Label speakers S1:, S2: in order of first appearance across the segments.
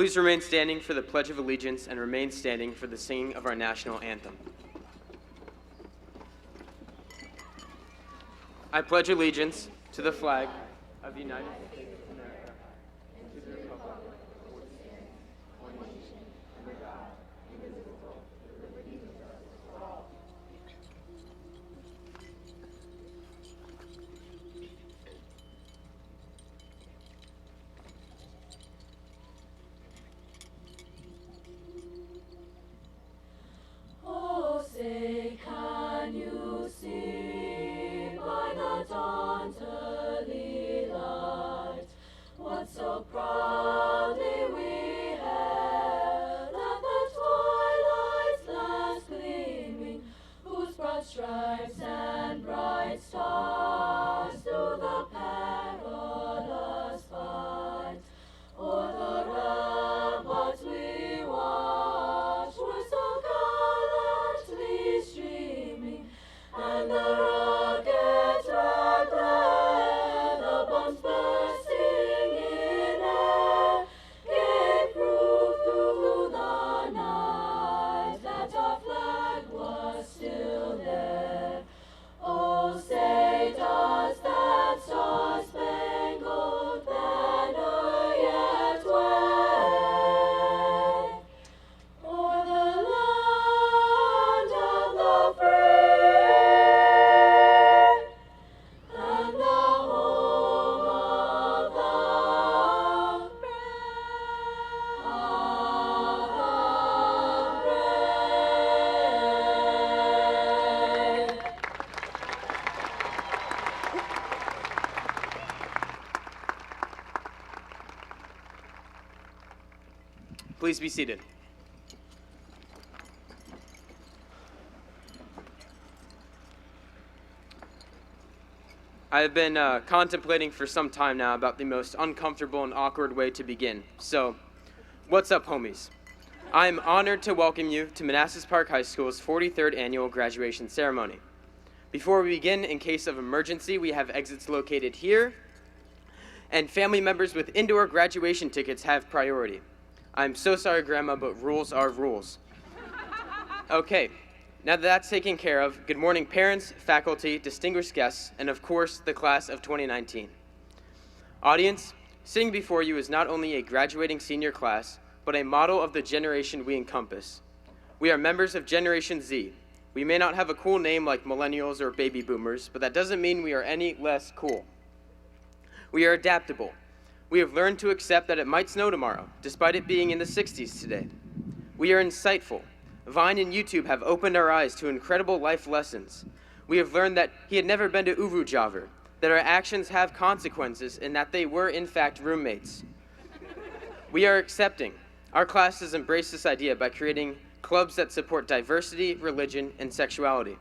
S1: Please remain standing for the Pledge of Allegiance and remain standing for the singing of our national anthem. I pledge allegiance to the flag of the United States of America and to the republic for which it stands, one nation, under God, indivisible, with liberty and justice for all.
S2: Oh, say, can you see by the dawn's early light what so proudly we hailed at the twilight's last gleaming, whose broad stripes and bright stars through the perilous fight o'er the ramparts we watched were so gallantly streaming, and the rocket's red glare, the bombs bursting in air, gave proof through the night that our flag was still there. Oh, say does that star-spangled banner yet wave o'er the land of the free and the home of the brave.
S1: Please be seated. I have been contemplating for some time now about the most uncomfortable and awkward way to begin. So, what's up, homies? I'm honored to welcome you to Manassas Park High School's 43rd annual graduation ceremony. Before we begin, in case of emergency, we have exits located here, and family members with indoor graduation tickets have priority. I'm so sorry, Grandma, but rules are rules. Okay, now that that's taken care of, good morning, parents, faculty, distinguished guests, and of course, the class of 2019. Audience, sitting before you is not only a graduating senior class, but a model of the generation we encompass. We are members of Generation Z. We may not have a cool name like millennials or baby boomers, but that doesn't mean we are any less cool. We are adaptable. We have learned to accept that it might snow tomorrow, despite it being in the 60s today. We are insightful. Vine and YouTube have opened our eyes to incredible life lessons. We have learned that he had never been to Uvujavar, that our actions have consequences, and that they were, in fact, roommates. We are accepting. Our class has embraced this idea by creating clubs that support diversity, religion, and sexuality.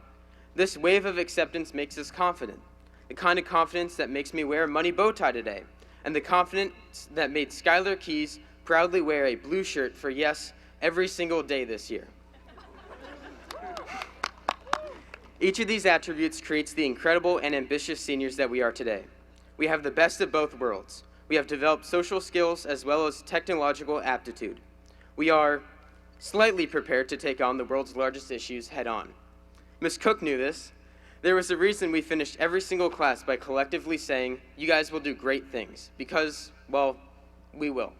S1: This wave of acceptance makes us confident, the kind of confidence that makes me wear a money bow tie today, and the confidence that made Skylar Keys proudly wear a blue shirt for yes every single day this year. Each of these attributes creates the incredible and ambitious seniors that we are today. We have the best of both worlds. We have developed social skills as well as technological aptitude. We are slightly prepared to take on the world's largest issues head on. Ms. Cook knew this. There was a reason we finished every single class by collectively saying, "You guys will do great things," because, well, we will.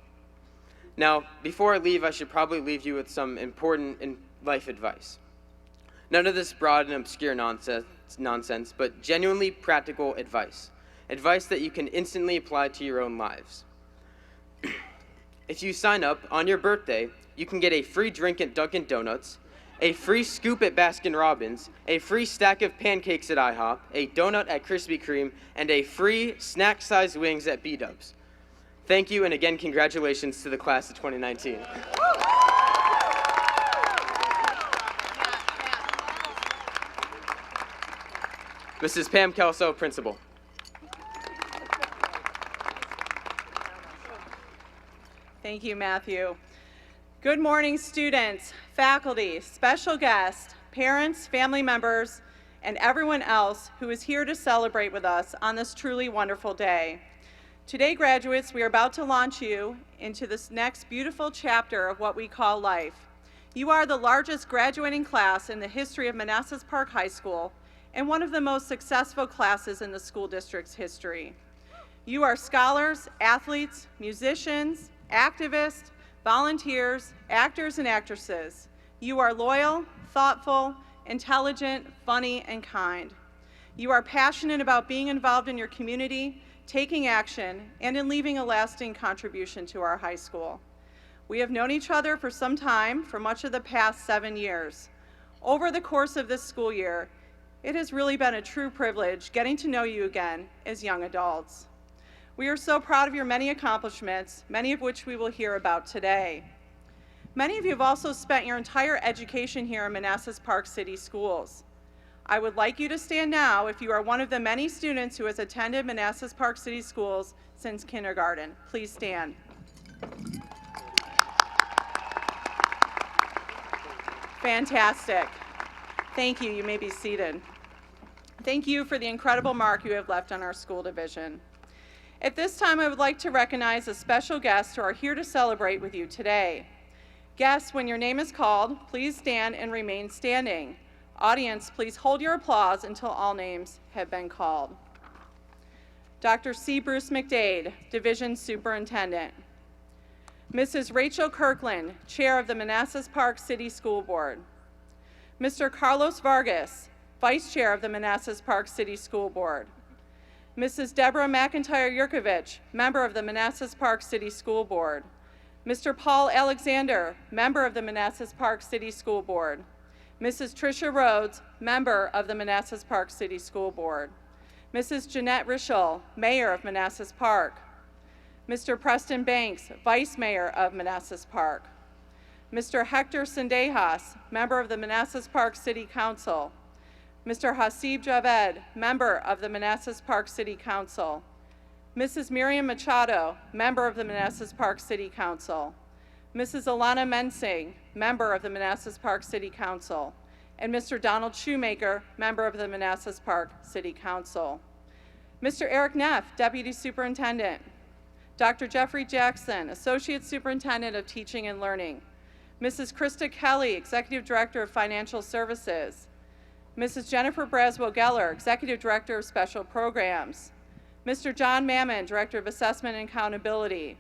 S1: Now, before I leave, I should probably leave you with some important life advice. None of this broad and obscure nonsense, but genuinely practical advice. Advice that you can instantly apply to your own lives. If you sign up on your birthday, you can get a free drink at Dunkin' Donuts, a free scoop at Baskin-Robbins, a free stack of pancakes at IHOP, a donut at Krispy Kreme, and a free snack-sized wings at B-Dubs. Thank you, and again, congratulations to the class of 2019. Mrs. Pam Kelso, Principal.
S3: Thank you, Matthew. Good morning, students, faculty, special guests, parents, family members, and everyone else who is here to celebrate with us on this truly wonderful day. Today, graduates, we are about to launch you into this next beautiful chapter of what we call life. You are the largest graduating class in the history of Manassas Park High School and one of the most successful classes in the school district's history. You are scholars, athletes, musicians, activists, volunteers, actors, and actresses. You are loyal, thoughtful, intelligent, funny, and kind. You are passionate about being involved in your community, taking action, and in leaving a lasting contribution to our high school. We have known each other for some time, for much of the past 7 years. Over the course of this school year, it has really been a true privilege getting to know you again as young adults. We are so proud of your many accomplishments, many of which we will hear about today. Many of you have also spent your entire education here in Manassas Park City Schools. I would like you to stand now if you are one of the many students who has attended Manassas Park City Schools since kindergarten. Please stand. Fantastic. Thank you. You may be seated. Thank you for the incredible mark you have left on our school division. At this time, I would like to recognize a special guests who are here to celebrate with you today. Guests, when your name is called, please stand and remain standing. Audience, please hold your applause until all names have been called. Dr. C. Bruce McDade, Division Superintendent. Mrs. Rachel Kirkland, Chair of the Manassas Park City School Board. Mr. Carlos Vargas, Vice Chair of the Manassas Park City School Board. Mrs. Deborah McIntyre Yurkovich, Member of the Manassas Park City School Board. Mr. Paul Alexander, Member of the Manassas Park City School Board. Mrs. Tricia Rhodes, Member of the Manassas Park City School Board. Mrs. Jeanette Rischel, Mayor of Manassas Park. Mr. Preston Banks, Vice Mayor of Manassas Park. Mr. Hector Sendejas, Member of the Manassas Park City Council. Mr. Hasib Javed, Member of the Manassas Park City Council. Mrs. Miriam Machado, Member of the Manassas Park City Council. Mrs. Alana Mensing, Member of the Manassas Park City Council. And Mr. Donald Shoemaker, Member of the Manassas Park City Council. Mr. Eric Neff, Deputy Superintendent. Dr. Jeffrey Jackson, Associate Superintendent of Teaching and Learning. Mrs. Krista Kelly, Executive Director of Financial Services. Mrs. Jennifer Braswell Geller, Executive Director of Special Programs. Mr. John Mammon, Director of Assessment and Accountability.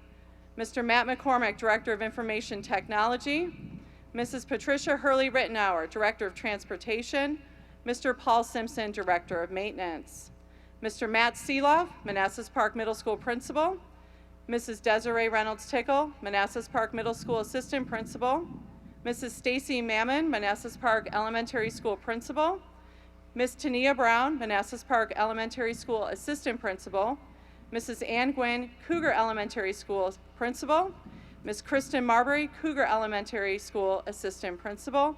S3: Mr. Matt McCormick, Director of Information Technology. Mrs. Patricia Hurley-Rittenauer, Director of Transportation. Mr. Paul Simpson, Director of Maintenance. Mr. Matt Seeloff, Manassas Park Middle School Principal. Mrs. Desiree Reynolds Tickle, Manassas Park Middle School Assistant Principal. Mrs. Stacy Mammon, Manassas Park Elementary School Principal. Ms. Tania Brown, Manassas Park Elementary School Assistant Principal. Mrs. Ann Gwynn, Cougar Elementary School Principal. Ms. Kristen Marbury, Cougar Elementary School Assistant Principal.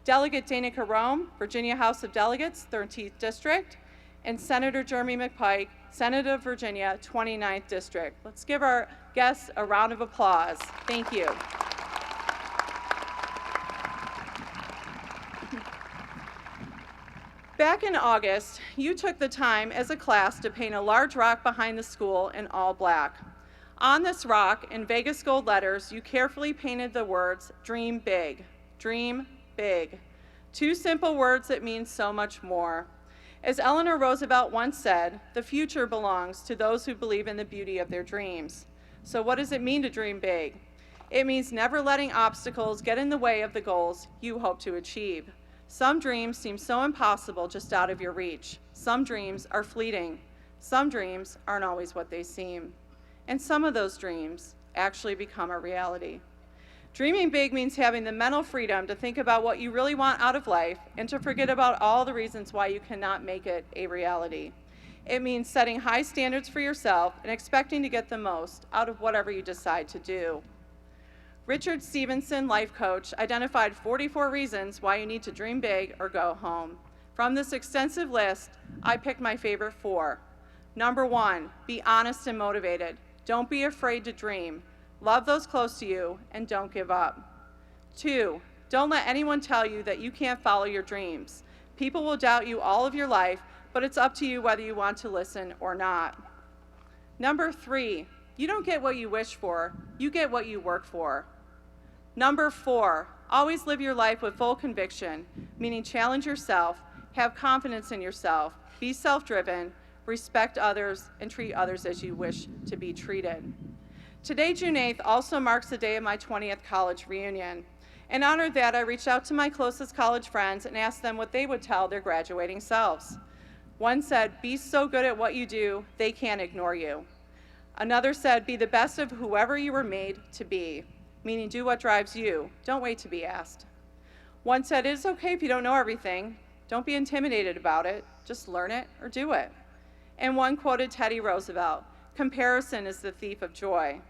S3: Delegate Danica Rome, Virginia House of Delegates, 13th District. And Senator Jeremy McPike, Senator of Virginia, 29th District. Let's give our guests a round of applause. Thank you. Back in August, you took the time as a class to paint a large rock behind the school in all black. On this rock, in Vegas gold letters, you carefully painted the words, "Dream big, dream big." Two simple words that mean so much more. As Eleanor Roosevelt once said, the future belongs to those who believe in the beauty of their dreams. So what does it mean to dream big? It means never letting obstacles get in the way of the goals you hope to achieve. Some dreams seem so impossible just out of your reach. Some dreams are fleeting. Some dreams aren't always what they seem. And some of those dreams actually become a reality. Dreaming big means having the mental freedom to think about what you really want out of life and to forget about all the reasons why you cannot make it a reality. It means setting high standards for yourself and expecting to get the most out of whatever you decide to do. Richard Stevenson, life coach, identified 44 reasons why you need to dream big or go home. From this extensive list, I picked my favorite 4. Number 1, be honest and motivated. Don't be afraid to dream. Love those close to you and don't give up. 2, don't let anyone tell you that you can't follow your dreams. People will doubt you all of your life, but it's up to you whether you want to listen or not. Number 3, you don't get what you wish for, you get what you work for. Number 4, always live your life with full conviction, meaning challenge yourself, have confidence in yourself, be self-driven, respect others, and treat others as you wish to be treated. Today, June 8th, also marks the day of my 20th college reunion. In honor of that, I reached out to my closest college friends and asked them what they would tell their graduating selves. One said, be so good at what you do, they can't ignore you. Another said, be the best of whoever you were made to be, meaning do what drives you, don't wait to be asked. One said, it's okay if you don't know everything, don't be intimidated about it, just learn it or do it. And one quoted Teddy Roosevelt, comparison is the thief of joy.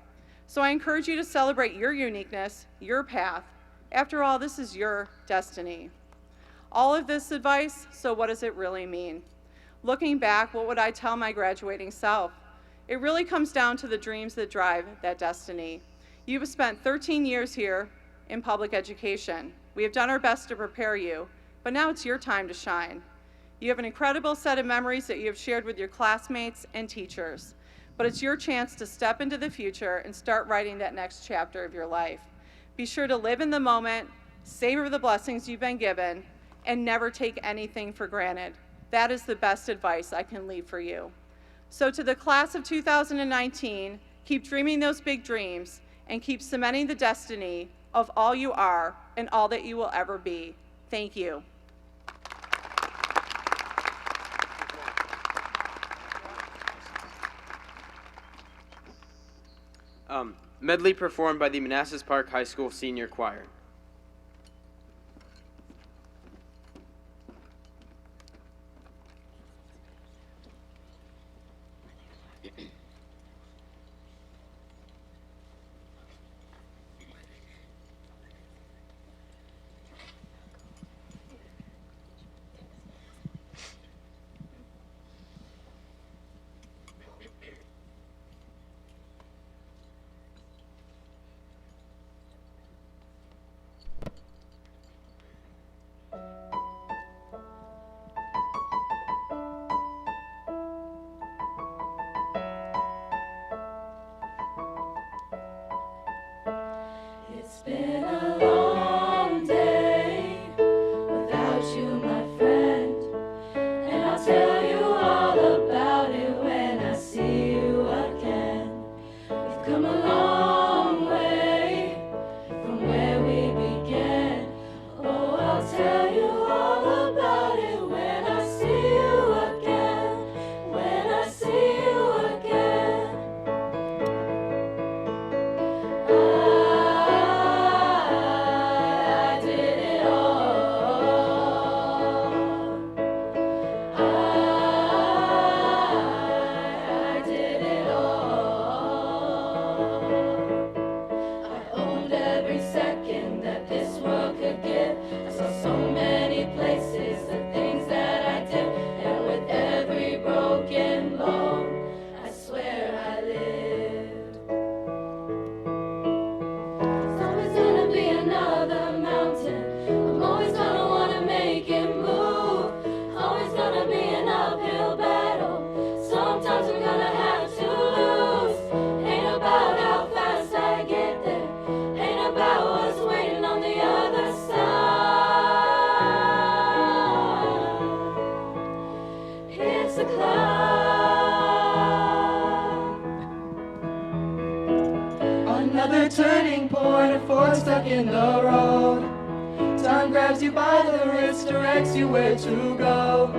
S3: So I encourage you to celebrate your uniqueness, your path. After all, this is your destiny. All of this advice, so what does it really mean? Looking back, what would I tell my graduating self? It really comes down to the dreams that drive that destiny. You have spent 13 years here in public education. We have done our best to prepare you, but now it's your time to shine. You have an incredible set of memories that you have shared with your classmates and teachers, but it's your chance to step into the future and start writing that next chapter of your life. Be sure to live in the moment, savor the blessings you've been given, and never take anything for granted. That is the best advice I can leave for you. So to the class of 2019, keep dreaming those big dreams and keep cementing the destiny of all you are and all that you will ever be. Thank you.
S1: Medley performed by the Manassas Park High School Senior Choir.
S2: It's been a long day without you, my friend, and I'll tell you all about it when I see you again. We've come a long way from where we began. Oh, I'll tell you all about it when I see you again, when I see you again. I did it all. I did it all. I owned every second that this world could give. I saw so many places, the things that I did, and with every broken bone, I swear I lived. There's always gonna be another mountain. I'm always gonna wanna make it move. Always gonna be an uphill battle. Sometimes I'm gonna have to lose. Ain't about how fast I get there. Ain't about what's waiting on the other side. It's a climb.
S4: Another turning point, a fork stuck in the road. Time grabs you by the wrist, directs you where to go.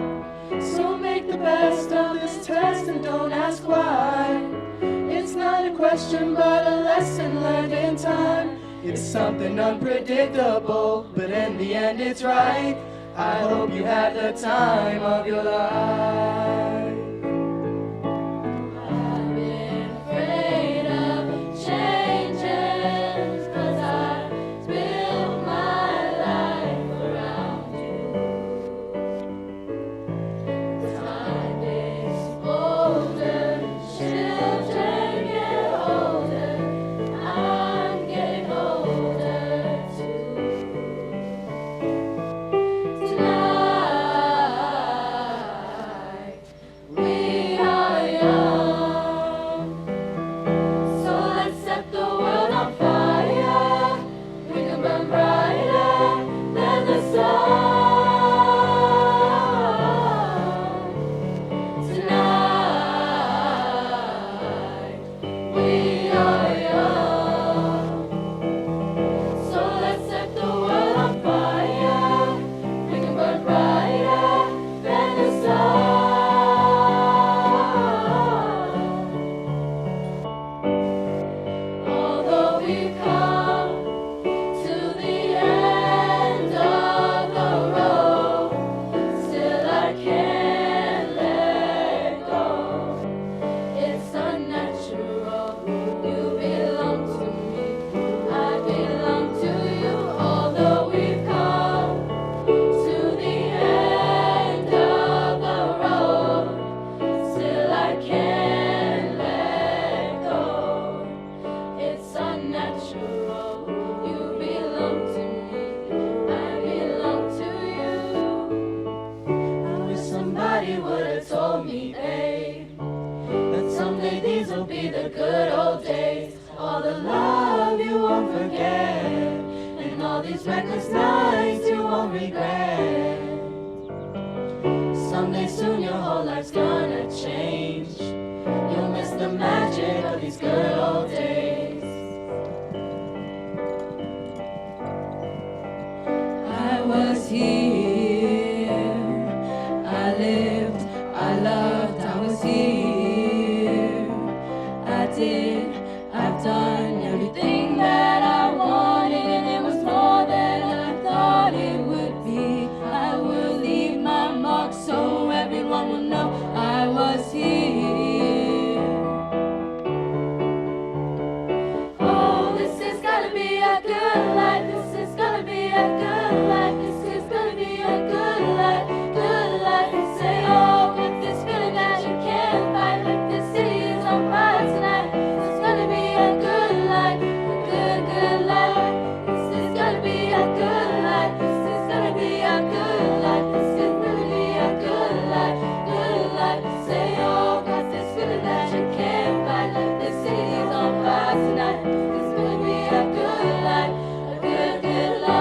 S4: So make the best of this test and don't ask why. It's not a question but a lesson learned in time. It's something unpredictable, but in the end it's right. I hope you had the time of your life.
S2: I've been afraid of changes 'cause I built my life around you. Time is older, children get older, I'm getting older too. Tonight Someday soon your whole life's gonna change. You'll miss the magic of these good old days. I was here, I lived, I loved, I was here. I did, I've done everything that I wanted, and it was more than I thought it would be. I will leave my mark so everyone will know I was here. Oh, this is gonna be a good life. This is gonna be a good life. This is gonna be a good life, good life. You say, oh, with this feeling that you can't fight, like this city is on fire tonight. This is gonna be a good life, a good, good life. This is gonna be a good life. This is gonna be a good life. This is gonna be a good life, good life. You say, oh, got this feeling that you can't fight, like this city is on fire tonight. This is gonna be a good life, a good, good life.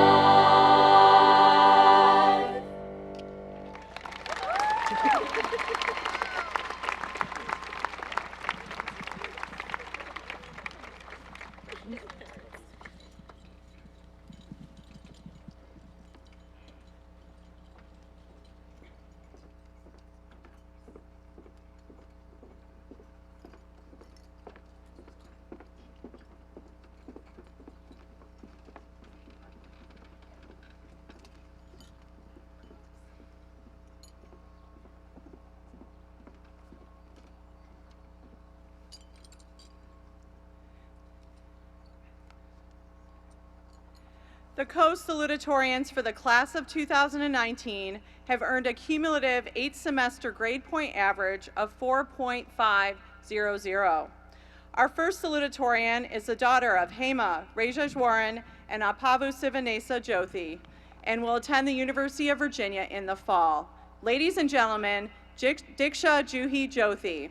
S3: The co-salutatorians for the class of 2019 have earned a cumulative 8-semester grade point average of 4.500. Our first salutatorian is the daughter of Hema Rajeshwaran and Apavu Sivanesa Jyothi and will attend the University of Virginia in the fall. Ladies and gentlemen, Diksha Juhi Jyothi.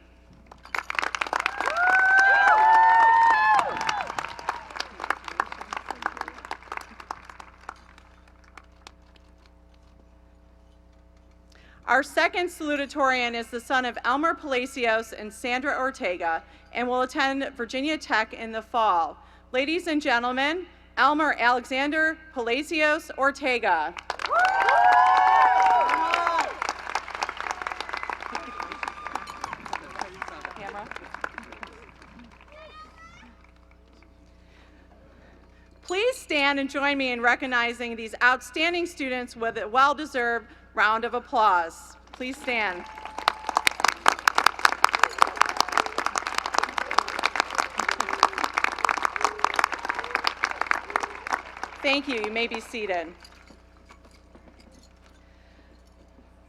S3: Our second salutatorian is the son of Elmer Palacios and Sandra Ortega and will attend Virginia Tech in the fall. Ladies and gentlemen, Elmer Alexander Palacios Ortega. Please stand and join me in recognizing these outstanding students with a well-deserved round of applause. Please stand. Thank you. You may be seated.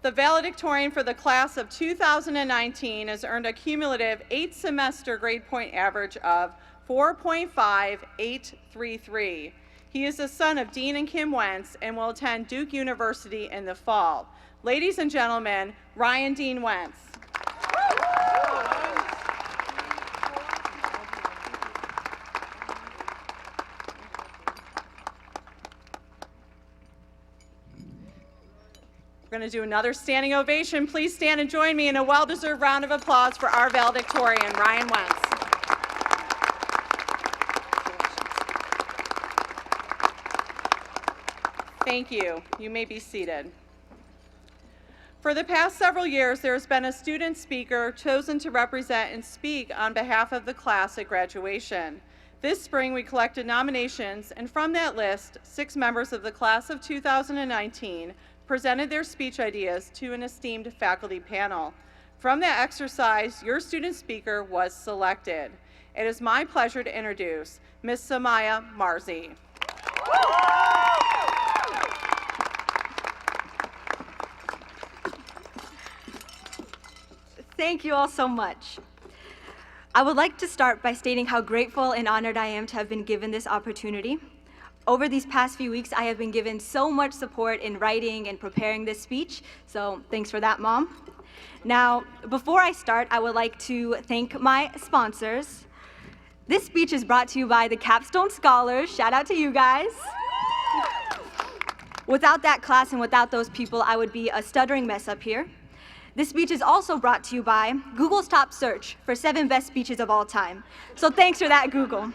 S3: The valedictorian for the class of 2019 has earned a cumulative 8-semester grade point average of 4.5833. He is the son of Dean and Kim Wentz and will attend Duke University in the fall. Ladies and gentlemen, Ryan Dean Wentz. We're going to do another standing ovation. Please stand and join me in a well-deserved round of applause for our valedictorian, Ryan Wentz. Thank you. You may be seated. For the past several years, there has been a student speaker chosen to represent and speak on behalf of the class at graduation. This spring, we collected nominations, and from that list, 6 members of the class of 2019 presented their speech ideas to an esteemed faculty panel. From that exercise, your student speaker was selected. It is my pleasure to introduce Ms. Samaya Marzi.
S5: Thank you all so much. I would like to start by stating how grateful and honored I am to have been given this opportunity. Over these past few weeks, I have been given so much support in writing and preparing this speech, so thanks for that, Mom. Now, before I start, I would like to thank my sponsors. This speech is brought to you by the Capstone Scholars. Shout out to you guys. Without that class and without those people, I would be a stuttering mess up here. This speech is also brought to you by Google's top search for 7 best speeches of all time. So thanks for that, Google.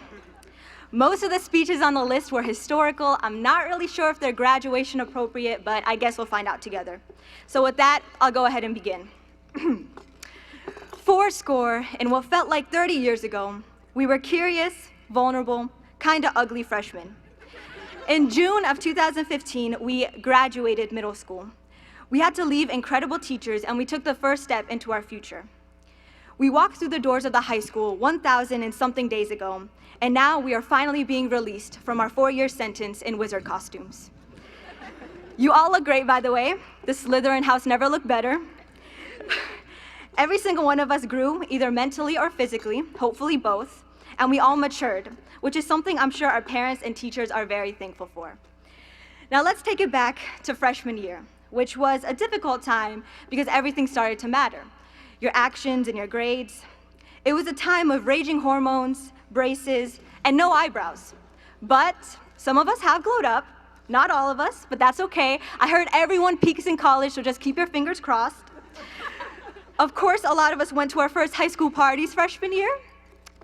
S5: Most of the speeches on the list were historical. I'm not really sure if they're graduation appropriate, but I guess we'll find out together. So with that, I'll go ahead and begin. 40 in what felt like 30 years ago, we were curious, vulnerable, kinda ugly freshmen. In June of 2015, we graduated middle school. We had to leave incredible teachers, and we took the first step into our future. We walked through the doors of the high school 1,000 and something days ago, and now we are finally being released from our 4-year sentence in wizard costumes. You all look great, by the way. The Slytherin house never looked better. Every single one of us grew, either mentally or physically, hopefully both, and we all matured, which is something I'm sure our parents and teachers are very thankful for. Now let's take it back to freshman year, which was a difficult time because everything started to matter. Your actions and your grades. It was a time of raging hormones, braces, and no eyebrows. But some of us have glowed up. Not all of us, but that's okay. I heard everyone peaks in college, so just keep your fingers crossed. Of course, a lot of us went to our first high school parties freshman year.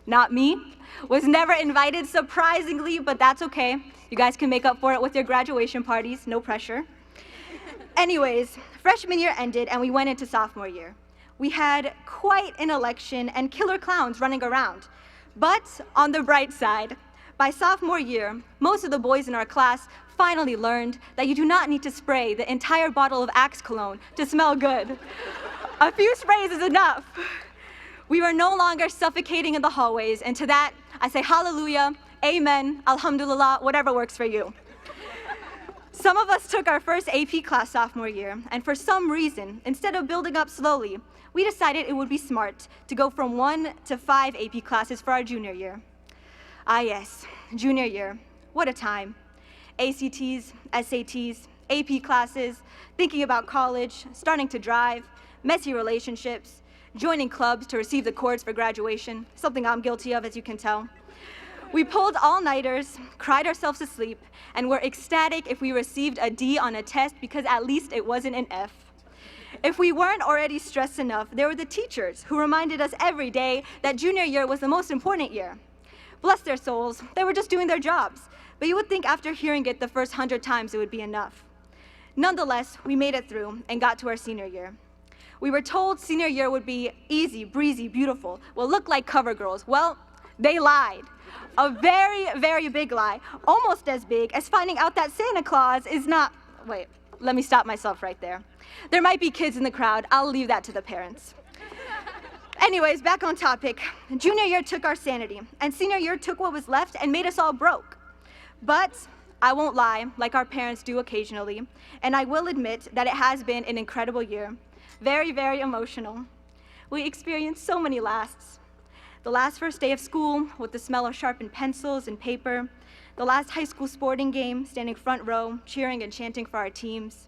S5: Not me. Was never invited, surprisingly, but that's okay. You guys can make up for it with your graduation parties, no pressure. Anyways, freshman year ended and we went into sophomore year. We had quite an election and killer clowns running around. But on the bright side, by sophomore year, most of the boys in our class finally learned that you do not need to spray the entire bottle of Axe cologne to smell good. A few sprays is enough. We were no longer suffocating in the hallways, and to that, I say hallelujah, amen, alhamdulillah, whatever works for you. Some of us took our first AP class sophomore year, and for some reason, instead of building up slowly, we decided it would be smart to go from 1 to 5 AP classes for our junior year. Ah yes, junior year, what a time. ACTs, SATs, AP classes, thinking about college, starting to drive, messy relationships, joining clubs to receive the cords for graduation, something I'm guilty of, as you can tell. We pulled all-nighters, cried ourselves to sleep, and were ecstatic if we received a D on a test because at least it wasn't an F. If we weren't already stressed enough, there were the teachers who reminded us every day that junior year was the most important year. Bless their souls, they were just doing their jobs, but you would think after hearing it the first 100 times it would be enough. Nonetheless, we made it through and got to our senior year. We were told senior year would be easy, breezy, beautiful, will look like cover girls. Well, they lied. A very, very big lie, almost as big as finding out that Santa Claus is not, wait, let me stop myself right there. There might be kids in the crowd, I'll leave that to the parents. Anyways, back on topic. Junior year took our sanity, and senior year took what was left and made us all broke. But I won't lie, like our parents do occasionally, and I will admit that it has been an incredible year. Very, very emotional. We experienced so many lasts. The last first day of school with the smell of sharpened pencils and paper. The last high school sporting game, standing front row, cheering and chanting for our teams.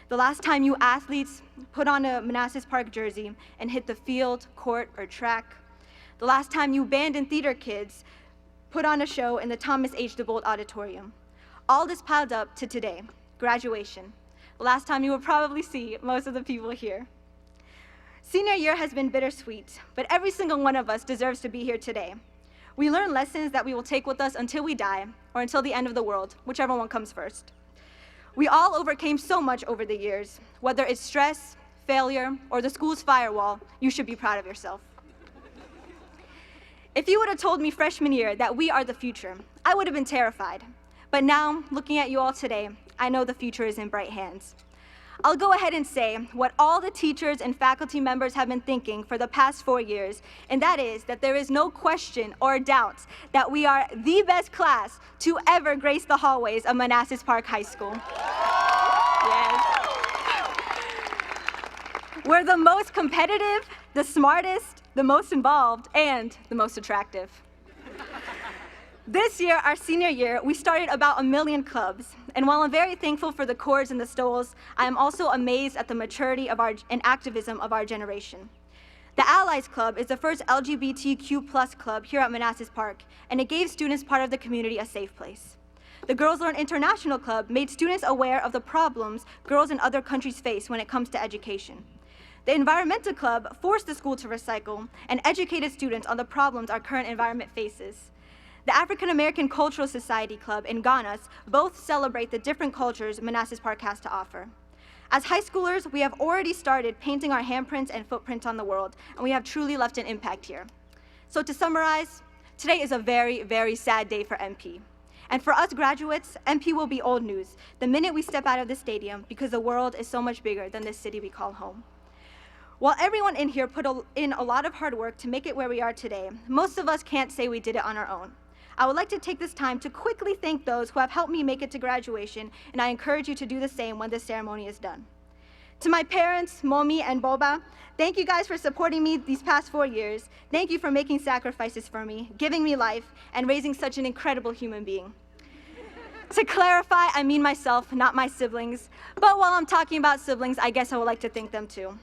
S5: The last time you athletes put on a Manassas Park jersey and hit the field, court, or track. The last time you band and theater kids put on a show in the Thomas H. DeBolt Auditorium. All this piled up to today, graduation. The last time you will probably see most of the people here. Senior year has been bittersweet, but every single one of us deserves to be here today. We learn lessons that we will take with us until we die, or until the end of the world, whichever one comes first. We all overcame so much over the years. Whether it's stress, failure, or the school's firewall, you should be proud of yourself. If you would have told me freshman year that we are the future, I would have been terrified. But now, looking at you all today, I know the future is in bright hands. I'll go ahead and say what all the teachers and faculty members have been thinking for the past 4 years, and that is that there is no question or doubt that we are the best class to ever grace the hallways of Manassas Park High School. Yes. We're the most competitive, the smartest, the most involved, and the most attractive. This year, our senior year, we started about 1 million clubs. And while I'm very thankful for the cords and the stoles, I am also amazed at the maturity of and activism of our generation. The Allies Club is the first LGBTQ+ club here at Manassas Park, and it gave students part of the community a safe place. The Girls Learn International Club made students aware of the problems girls in other countries face when it comes to education. The Environmental Club forced the school to recycle and educated students on the problems our current environment faces. The African American Cultural Society Club and Ghana's both celebrate the different cultures Manassas Park has to offer. As high schoolers, we have already started painting our handprints and footprints on the world, and we have truly left an impact here. So to summarize, today is a very, very sad day for MP. And for us graduates, MP will be old news the minute we step out of the stadium because the world is so much bigger than this city we call home. While everyone in here put in a lot of hard work to make it where we are today, most of us can't say we did it on our own. I would like to take this time to quickly thank those who have helped me make it to graduation, and I encourage you to do the same when this ceremony is done. To my parents, Momi and Boba, thank you guys for supporting me these past 4 years. Thank you for making sacrifices for me, giving me life, and raising such an incredible human being. To clarify, I mean myself, not my siblings. But while I'm talking about siblings, I guess I would like to thank them too.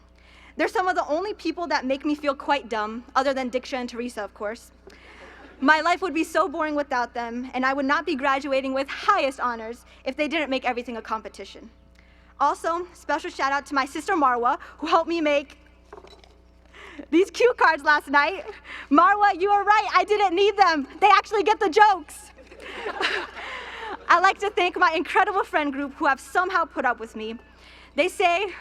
S5: They're some of the only people that make me feel quite dumb, other than Diksha and Teresa, of course. My life would be so boring without them, and I would not be graduating with highest honors if they didn't make everything a competition. Also, special shout out to my sister Marwa, who helped me make these cue cards last night. Marwa, you were right, I didn't need them. They actually get the jokes. I'd like to thank my incredible friend group who have somehow put up with me. They say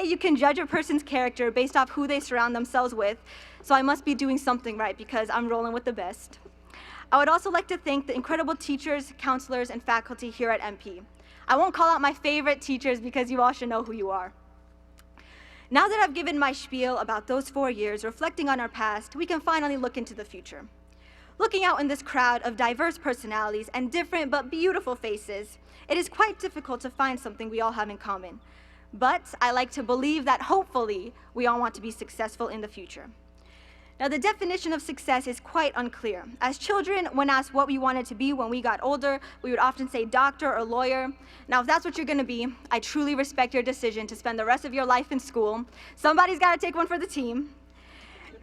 S5: you can judge a person's character based off who they surround themselves with, so I must be doing something right because I'm rolling with the best. I would also like to thank the incredible teachers, counselors, and faculty here at MP. I won't call out my favorite teachers because you all should know who you are. Now that I've given my spiel about those 4 years, reflecting on our past, we can finally look into the future. Looking out in this crowd of diverse personalities and different but beautiful faces, it is quite difficult to find something we all have in common. But I like to believe that hopefully we all want to be successful in the future. Now, the definition of success is quite unclear. As children, when asked what we wanted to be when we got older, we would often say doctor or lawyer. Now, if that's what you're gonna be, I truly respect your decision to spend the rest of your life in school. Somebody's gotta take one for the team.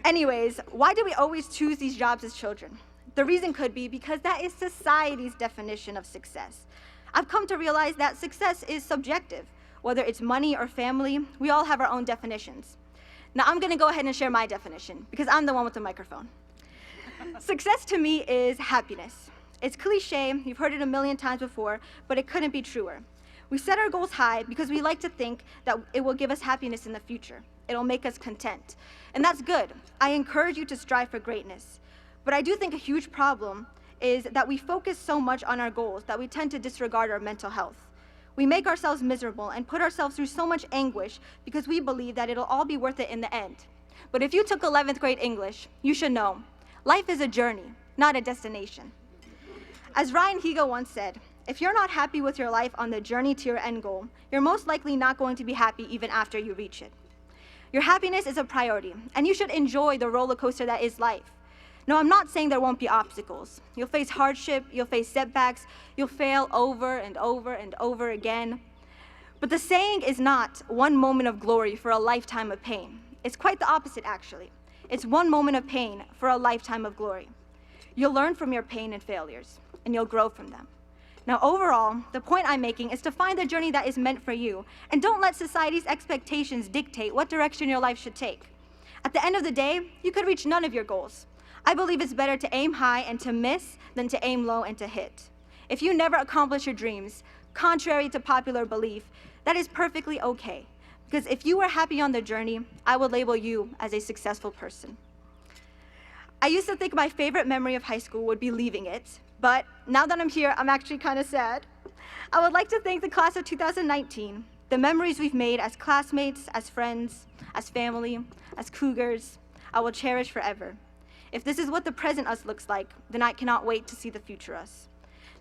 S5: Anyways, why do we always choose these jobs as children? The reason could be because that is society's definition of success. I've come to realize that success is subjective. Whether it's money or family, we all have our own definitions. Now, I'm gonna go ahead and share my definition because I'm the one with the microphone. Success to me is happiness. It's cliche, you've heard it a million times before, but it couldn't be truer. We set our goals high because we like to think that it will give us happiness in the future. It'll make us content. And that's good. I encourage you to strive for greatness. But I do think a huge problem is that we focus so much on our goals that we tend to disregard our mental health. We make ourselves miserable and put ourselves through so much anguish because we believe that it'll all be worth it in the end. But if you took 11th grade English, you should know, life is a journey, not a destination. As Ryan Higa once said, if you're not happy with your life on the journey to your end goal, you're most likely not going to be happy even after you reach it. Your happiness is a priority, and you should enjoy the roller coaster that is life. No, I'm not saying there won't be obstacles. You'll face hardship, you'll face setbacks, you'll fail over and over and over again. But the saying is not one moment of glory for a lifetime of pain. It's quite the opposite, actually. It's one moment of pain for a lifetime of glory. You'll learn from your pain and failures, and you'll grow from them. Now, overall, the point I'm making is to find the journey that is meant for you, and don't let society's expectations dictate what direction your life should take. At the end of the day, you could reach none of your goals. I believe it's better to aim high and to miss than to aim low and to hit. If you never accomplish your dreams, contrary to popular belief, that is perfectly okay. Because if you were happy on the journey, I would label you as a successful person. I used to think my favorite memory of high school would be leaving it, but now that I'm here, I'm actually kind of sad. I would like to thank the class of 2019, the memories we've made as classmates, as friends, as family, as cougars, I will cherish forever. If this is what the present us looks like, then I cannot wait to see the future us.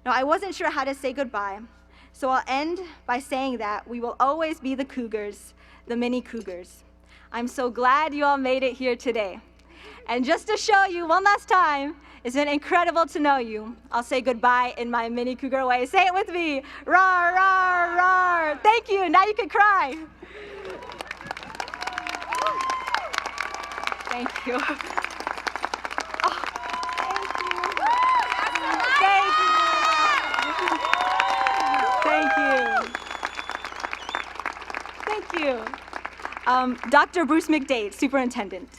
S5: Now, I wasn't sure how to say goodbye, so I'll end by saying that we will always be the Cougars, the mini Cougars. I'm so glad you all made it here today. And just to show you one last time, it's been incredible to know you. I'll say goodbye in my mini Cougar way. Say it with me, rawr, rawr, rawr. Thank you, now you can cry. Thank you. Thank you. Dr. Bruce McDade, Superintendent.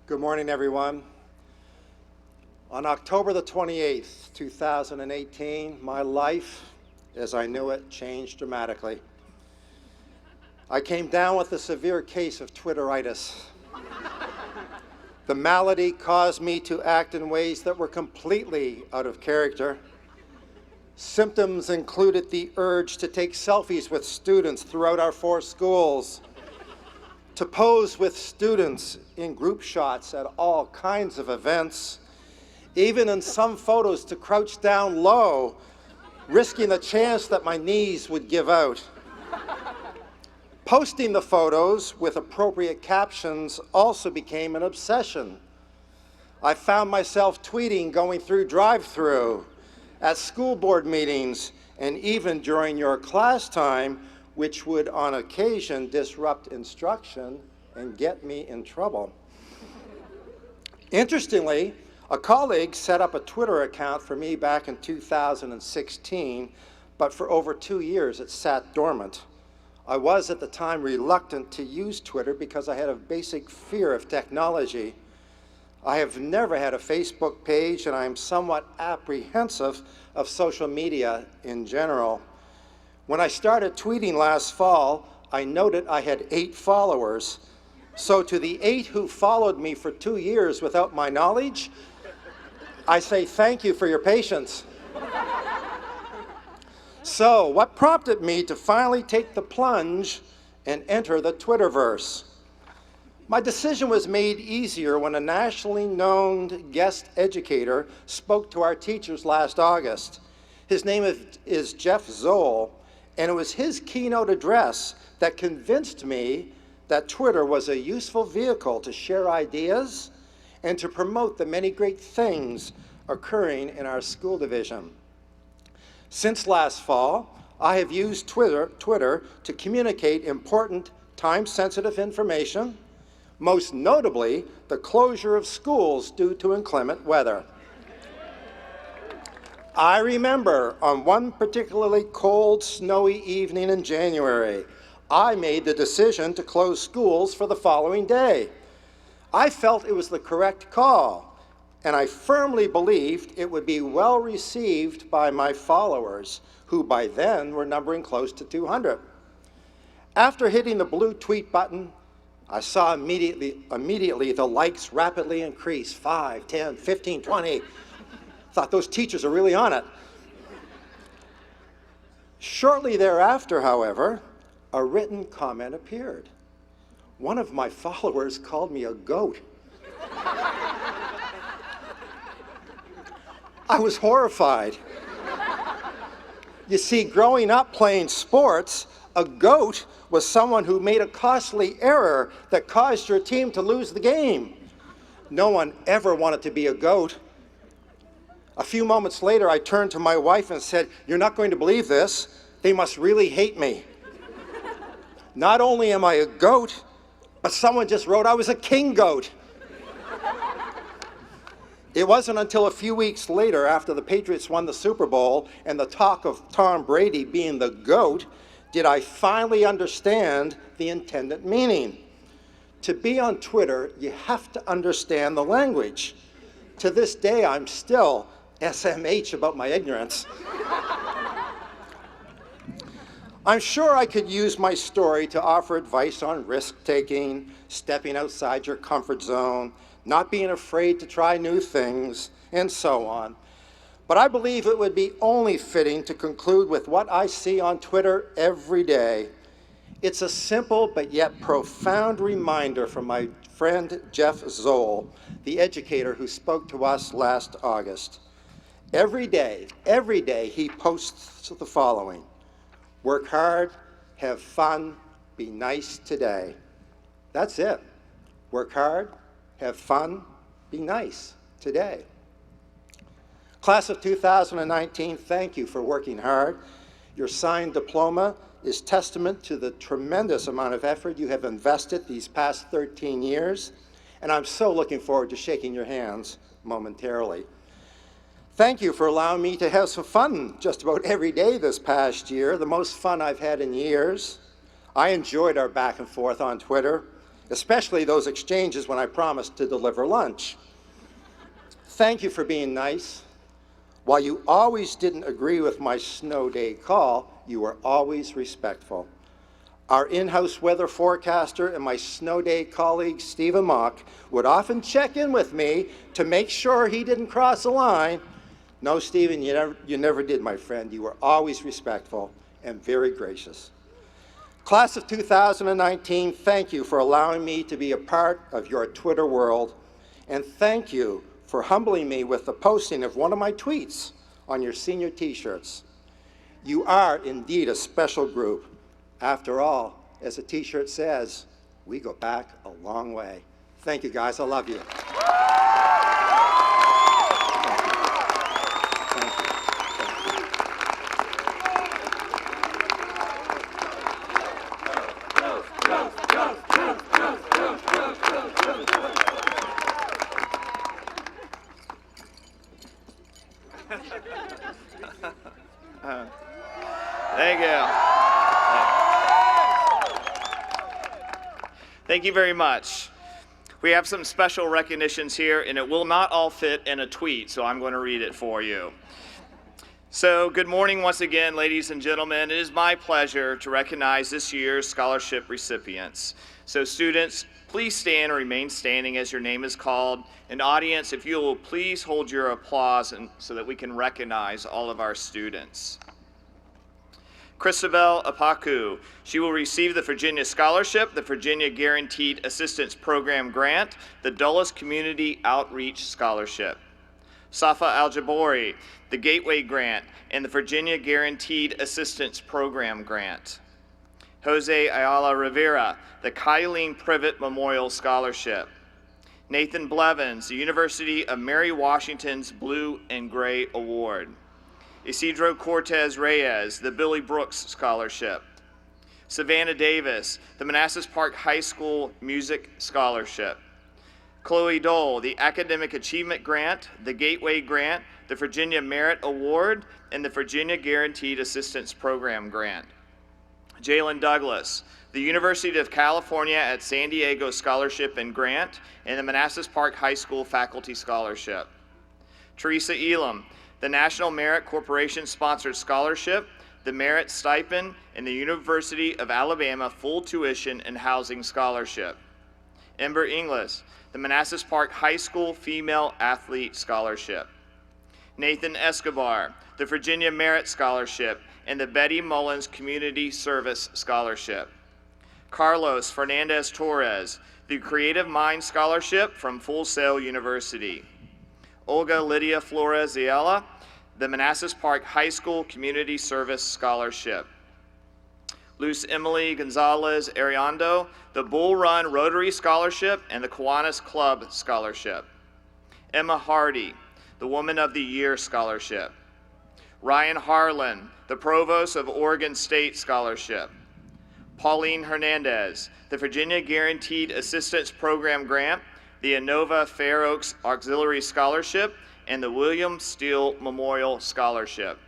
S6: Good morning, everyone. On October the 28th, 2018, my life, as I knew it, changed dramatically. I came down with a severe case of Twitteritis. The malady caused me to act in ways that were completely out of character. Symptoms included the urge to take selfies with students throughout our 4 schools, to pose with students in group shots at all kinds of events, even in some photos to crouch down low, risking the chance that my knees would give out. Posting the photos with appropriate captions also became an obsession. I found myself tweeting going through drive-through, at school board meetings, and even during your class time, which would on occasion disrupt instruction and get me in trouble. Interestingly, a colleague set up a Twitter account for me back in 2016, but for over 2 years it sat dormant. I was at the time reluctant to use Twitter because I had a basic fear of technology. I have never had a Facebook page, and I am somewhat apprehensive of social media in general. When I started tweeting last fall, I noted I had 8 followers. So to the 8 who followed me for 2 years without my knowledge, I say thank you for your patience. So what prompted me to finally take the plunge and enter the Twitterverse? My decision was made easier when a nationally known guest educator spoke to our teachers last August. His name is Jeff Zoll, and it was his keynote address that convinced me that Twitter was a useful vehicle to share ideas and to promote the many great things occurring in our school division. Since last fall, I have used Twitter to communicate important time-sensitive information, most notably the closure of schools due to inclement weather. I remember on one particularly cold, snowy evening in January, I made the decision to close schools for the following day. I felt it was the correct call, and I firmly believed it would be well received by my followers, who by then were numbering close to 200. After hitting the blue tweet button, I saw immediately the likes rapidly increase, 5, 10, 15, 20. Thought those teachers are really on it. Shortly thereafter, however, a written comment appeared. One of my followers called me a goat. I was horrified. You see, growing up playing sports, a goat was someone who made a costly error that caused your team to lose the game. No one ever wanted to be a goat. A few moments later, I turned to my wife and said, "You're not going to believe this. They must really hate me. Not only am I a goat, but someone just wrote I was a king goat." It wasn't until a few weeks later, after the Patriots won the Super Bowl and the talk of Tom Brady being the GOAT, did I finally understand the intended meaning. To be on Twitter, you have to understand the language. To this day, I'm still SMH about my ignorance. I'm sure I could use my story to offer advice on risk-taking, stepping outside your comfort zone, not being afraid to try new things, and so on. But I believe it would be only fitting to conclude with what I see on Twitter every day. It's a simple but yet profound reminder from my friend Jeff Zoll, the educator who spoke to us last August. Every day, he posts the following: work hard, have fun, be nice today. That's it. Work hard, have fun, be nice today. Class of 2019, thank you for working hard. Your signed diploma is testament to the tremendous amount of effort you have invested these past 13 years, and I'm so looking forward to shaking your hands momentarily. Thank you for allowing me to have some fun just about every day this past year, the most fun I've had in years. I enjoyed our back and forth on Twitter, especially those exchanges when I promised to deliver lunch. Thank you for being nice. While you always didn't agree with my snow day call, you were always respectful. Our in-house weather forecaster and my snow day colleague, Stephen Mock, would often check in with me to make sure he didn't cross the line. No, Stephen, you never did, my friend. You were always respectful and very gracious. Class of 2019, thank you for allowing me to be a part of your Twitter world, and thank you for humbling me with the posting of one of my tweets on your senior t-shirts. You are indeed a special group. After all, as the t-shirt says, we go back a long way. Thank you, guys. I love you.
S7: Thank you. Thank you very much. We have some special recognitions here, and it will not all fit in a tweet, so I'm going to read it for you. So, good morning once again, ladies and gentlemen. It is my pleasure to recognize this year's scholarship recipients. So, students, please stand or remain standing as your name is called. And audience, if you will please hold your applause so that we can recognize all of our students. Christabel Apaku. She will receive the Virginia Scholarship, the Virginia Guaranteed Assistance Program Grant, the Dulles Community Outreach Scholarship. Safa Al-Jabori, the Gateway Grant, and the Virginia Guaranteed Assistance Program Grant. Jose Ayala Rivera, the Kylene Privet Memorial Scholarship. Nathan Blevins, the University of Mary Washington's Blue and Gray Award. Isidro Cortez Reyes, the Billy Brooks Scholarship. Savannah Davis, the Manassas Park High School Music Scholarship. Chloe Dole, the Academic Achievement Grant, the Gateway Grant, the Virginia Merit Award, and the Virginia Guaranteed Assistance Program Grant. Jalen Douglas, the University of California at San Diego Scholarship and Grant, and the Manassas Park High School Faculty Scholarship. Teresa Elam, the National Merit Corporation Sponsored Scholarship, the Merit Stipend, and the University of Alabama Full Tuition and Housing Scholarship. Ember Inglis, the Manassas Park High School Female Athlete Scholarship. Nathan Escobar, the Virginia Merit Scholarship, and the Betty Mullins Community Service Scholarship. Carlos Fernandez Torres, the Creative Mind Scholarship from Full Sail University. Olga Lydia Flores Ayala, the Manassas Park High School Community Service Scholarship. Luz Emily Gonzalez Ariondo, the Bull Run Rotary Scholarship and the Kiwanis Club Scholarship. Emma Hardy, the Woman of the Year Scholarship. Ryan Harlan, the Provost of Oregon State Scholarship. Pauline Hernandez, the Virginia Guaranteed Assistance Program Grant, the Inova Fair Oaks Auxiliary Scholarship, and the William Steele Memorial Scholarship.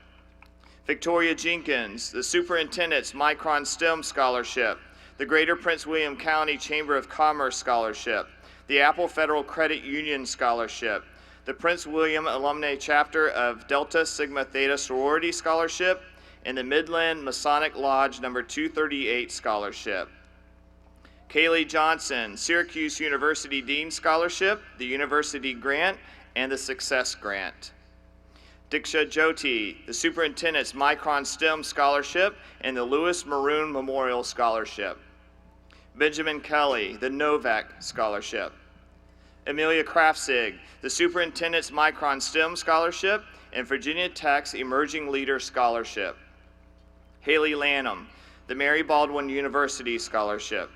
S7: Victoria Jenkins, the Superintendent's Micron STEM Scholarship, the Greater Prince William County Chamber of Commerce Scholarship, the Apple Federal Credit Union Scholarship, the Prince William Alumni Chapter of Delta Sigma Theta Sorority Scholarship, and the Midland Masonic Lodge No. 238 Scholarship. Kaylee Johnson, Syracuse University Dean Scholarship, the University Grant, and the Success Grant. Diksha Jyoti, the Superintendent's Micron STEM Scholarship, and the Lewis Maroon Memorial Scholarship. Benjamin Kelly, the Novak Scholarship. Amelia Krafzig, the Superintendent's Micron STEM Scholarship, and Virginia Tech's Emerging Leader Scholarship. Haley Lanham, the Mary Baldwin University Scholarship.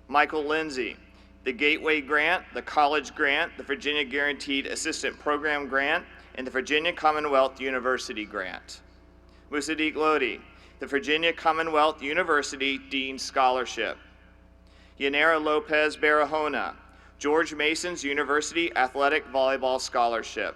S7: Michael Lindsay, the Gateway Grant, the College Grant, the Virginia Guaranteed Assistant Program Grant, and the Virginia Commonwealth University Grant. Musaddiq Lodi, the Virginia Commonwealth University Dean Scholarship. Yanira Lopez Barahona, George Mason's University Athletic Volleyball Scholarship.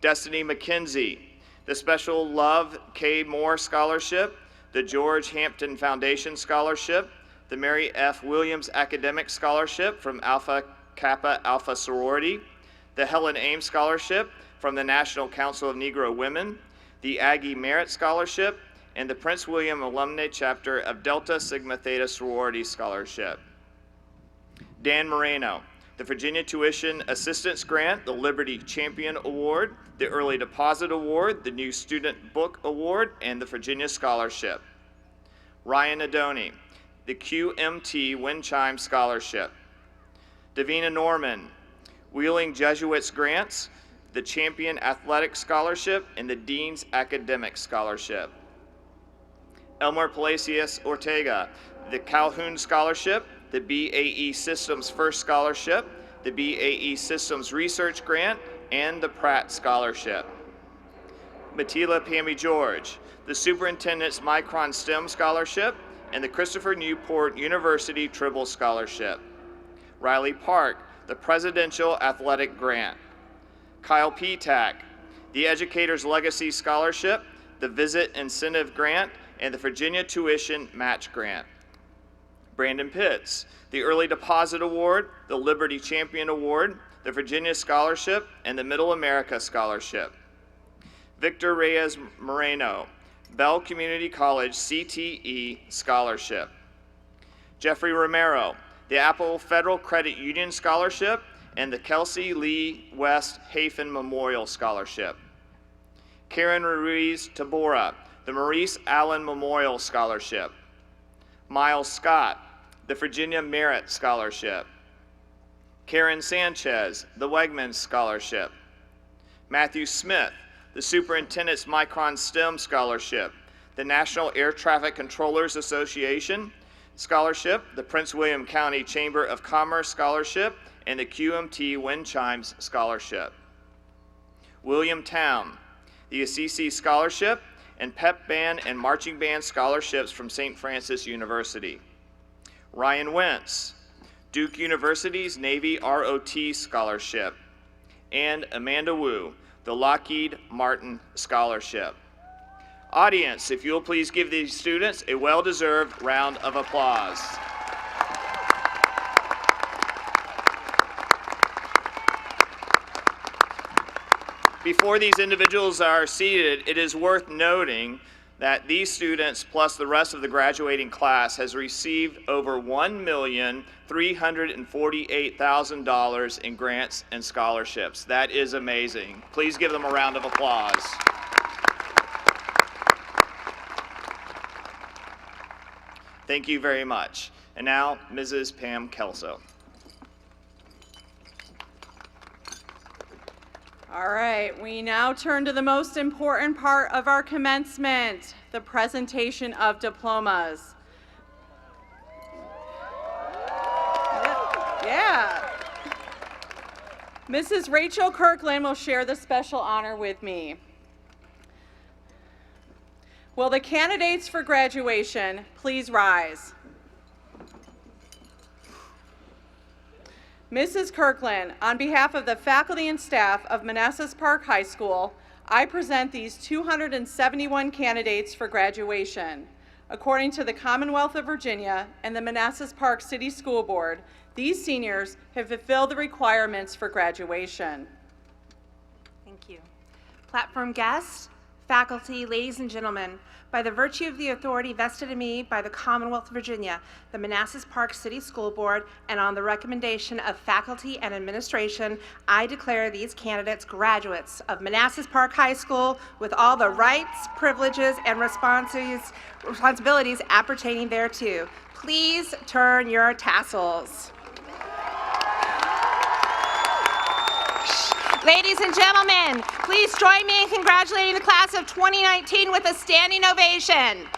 S7: Destiny McKenzie, the Special Love K. Moore Scholarship, the George Hampton Foundation Scholarship, the Mary F. Williams Academic Scholarship from Alpha Kappa Alpha Sorority, the Helen Ames Scholarship from the National Council of Negro Women, the Aggie Merit Scholarship, and the Prince William Alumni Chapter of Delta Sigma Theta Sorority Scholarship. Dan Moreno, the Virginia Tuition Assistance Grant, the Liberty Champion Award, the Early Deposit Award, the New Student Book Award, and the Virginia Scholarship. Ryan Adoni, the QMT Wind Chime Scholarship. Davina Norman, Wheeling Jesuits Grants, the Champion Athletic Scholarship, and the Dean's Academic Scholarship. Elmer Palacios Ortega, the Calhoun Scholarship, the BAE Systems First Scholarship, the BAE Systems Research Grant, and the Pratt Scholarship. Matila Pammy George, the Superintendent's Micron STEM Scholarship, and the Christopher Newport University Tribble Scholarship. Riley Park, the Presidential Athletic Grant. Kyle Petak, the Educator's Legacy Scholarship, the Visit Incentive Grant, and the Virginia Tuition Match Grant. Brandon Pitts, the Early Deposit Award, the Liberty Champion Award, the Virginia Scholarship, and the Middle America Scholarship. Victor Reyes Moreno, Bell Community College CTE Scholarship. Jeffrey Romero, the Apple Federal Credit Union Scholarship, and the Kelsey Lee West Hafen Memorial Scholarship. Karen Ruiz Tabora, the Maurice Allen Memorial Scholarship. Miles Scott, the Virginia Merit Scholarship. Karen Sanchez, the Wegmans Scholarship. Matthew Smith, the Superintendent's Micron STEM Scholarship, the National Air Traffic Controllers Association Scholarship, the Prince William County Chamber of Commerce Scholarship, and the QMT Wind Chimes Scholarship. William Town, the Assisi Scholarship, and Pep Band and Marching Band Scholarships from St. Francis University. Ryan Wentz, Duke University's Navy ROT Scholarship, and Amanda Wu, the Lockheed Martin Scholarship. Audience, if you'll please give these students a well-deserved round of applause. Before these individuals are seated, it is worth noting that these students, plus the rest of the graduating class, has received over $1,348,000 in grants and scholarships. That is amazing. Please give them a round of applause. Thank you very much. And now, Mrs. Pam Kelso.
S3: All right, we now turn to the most important part of our commencement, the presentation of diplomas. Yeah. Mrs. Rachel Kirkland will share the special honor with me. Will the candidates for graduation please rise? Mrs. Kirkland, on behalf of the faculty and staff of Manassas Park High School, I present these 271 candidates for graduation. According to the Commonwealth of Virginia and the Manassas Park City School Board, these seniors have fulfilled the requirements for graduation.
S8: Thank you. Platform guests, faculty, ladies and gentlemen, by the virtue of the authority vested in me by the Commonwealth of Virginia, the Manassas Park City School Board, and on the recommendation of faculty and administration, I declare these candidates graduates of Manassas Park High School with all the rights, privileges, and responsibilities appertaining thereto. Please turn your tassels. Ladies and gentlemen, please join me in congratulating the class of 2019 with a standing ovation.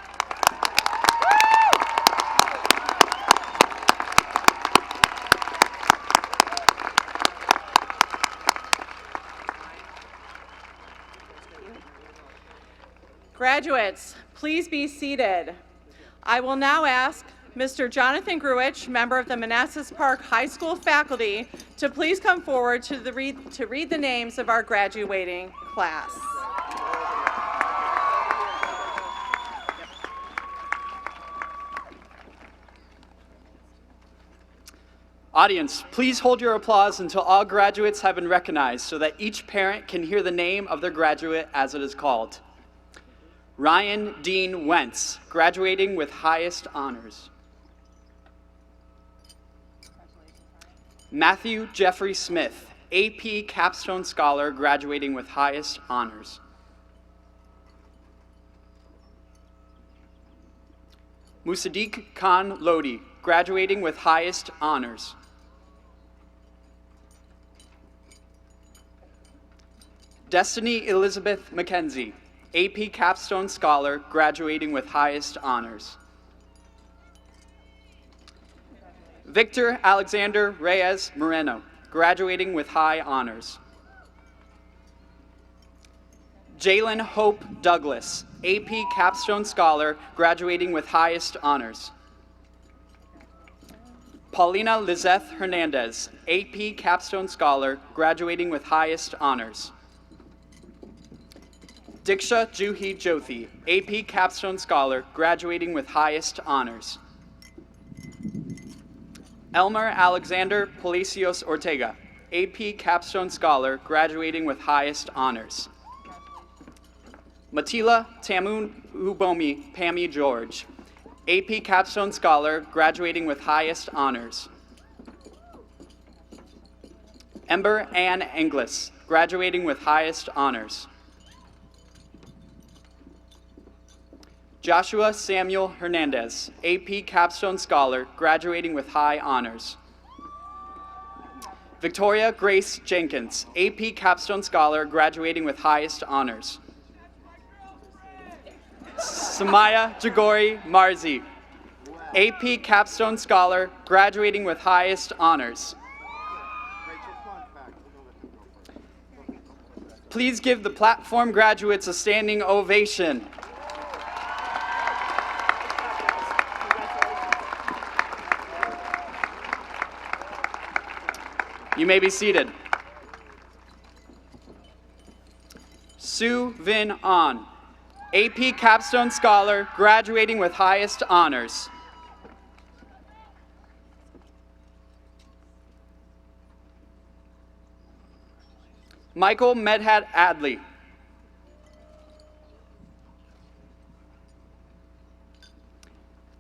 S3: Graduates, please be seated. I will now ask Mr. Jonathan Gruich, member of the Manassas Park High School faculty, to please come forward to read the names of our graduating class.
S9: Audience, please hold your applause until all graduates have been recognized so that each parent can hear the name of their graduate as it is called. Ryan Dean Wentz, graduating with highest honors. Matthew Jeffrey Smith, AP Capstone Scholar, graduating with highest honors. Musaddiq Khan Lodi, graduating with highest honors. Destiny Elizabeth McKenzie, AP Capstone Scholar, graduating with highest honors. Victor Alexander Reyes Moreno, graduating with high honors. Jalen Hope Douglas, AP Capstone Scholar, graduating with highest honors. Paulina Lizeth Hernandez, AP Capstone Scholar, graduating with highest honors. Diksha Juhi Jyothi, AP Capstone Scholar, graduating with highest honors. Elmer Alexander Palacios Ortega, AP Capstone Scholar, graduating with highest honors. Matila Tamun Ubomi Pammy George, AP Capstone Scholar, graduating with highest honors. Ember Ann Inglis, graduating with highest honors. Joshua Samuel Hernandez, AP Capstone Scholar, graduating with high honors. Victoria Grace Jenkins, AP Capstone Scholar, graduating with highest honors. Samaya Jagori Marzi, AP Capstone Scholar, graduating with highest honors. Please give the platform graduates a standing ovation. You may be seated. Sue Vin An, AP Capstone Scholar, graduating with highest honors. Michael Medhat Adley.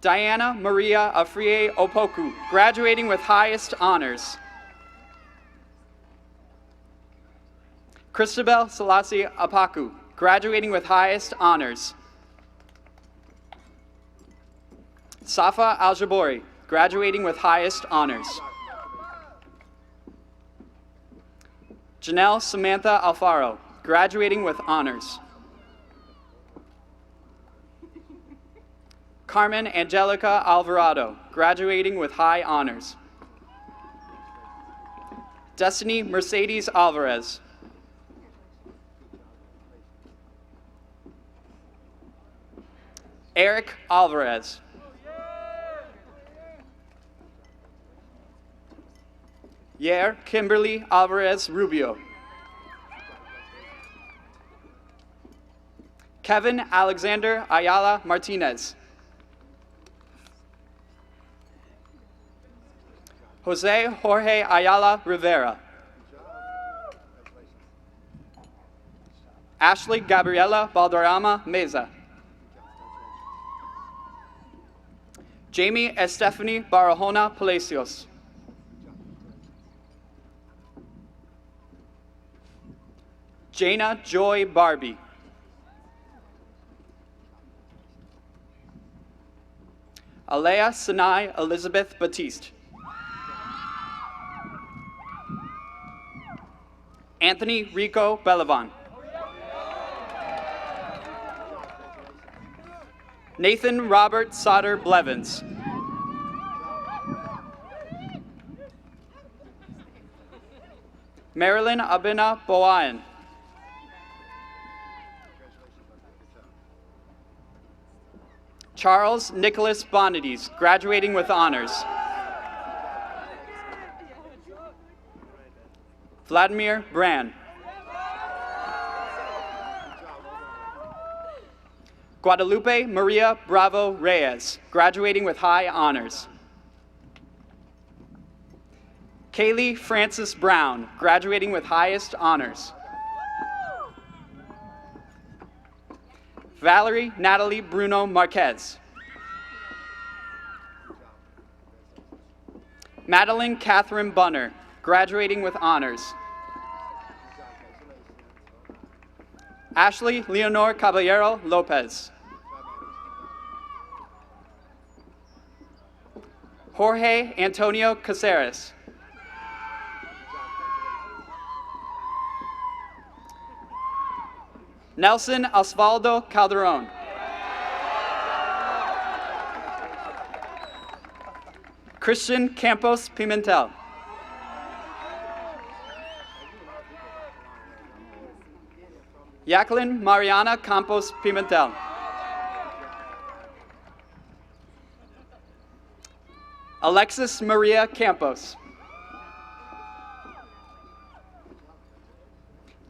S9: Diana Maria Afriye Opoku, graduating with highest honors. Christabel Selassie Apaku, graduating with highest honors. Safa Al-Jabori, graduating with highest honors. Janelle Samantha Alfaro, graduating with honors. Carmen Angelica Alvarado, graduating with high honors. Destiny Mercedes Alvarez. Eric Alvarez. Yair Kimberly Alvarez Rubio. Kevin Alexander Ayala Martinez. Jose Jorge Ayala Rivera. Ashley Gabriela Valderrama Meza. Jamie Estefany Barahona Palacios. Jana Joy Barbie. Alea Sinai Elizabeth Batiste. Anthony Rico Belavan. Nathan Robert Sauter Blevins. Marilyn Abina Boayan. Charles Nicholas Bonides, graduating with honors. Vladimir Brand. Guadalupe Maria Bravo Reyes, graduating with high honors. Kaylee Frances Brown, graduating with highest honors. Valerie Natalie Bruno Marquez. Madeline Catherine Bunner, graduating with honors. Ashley Leonor Caballero Lopez. Jorge Antonio Caceres. Nelson Osvaldo Calderon. Christian Campos Pimentel. Jacqueline Mariana Campos Pimentel. Alexis Maria Campos.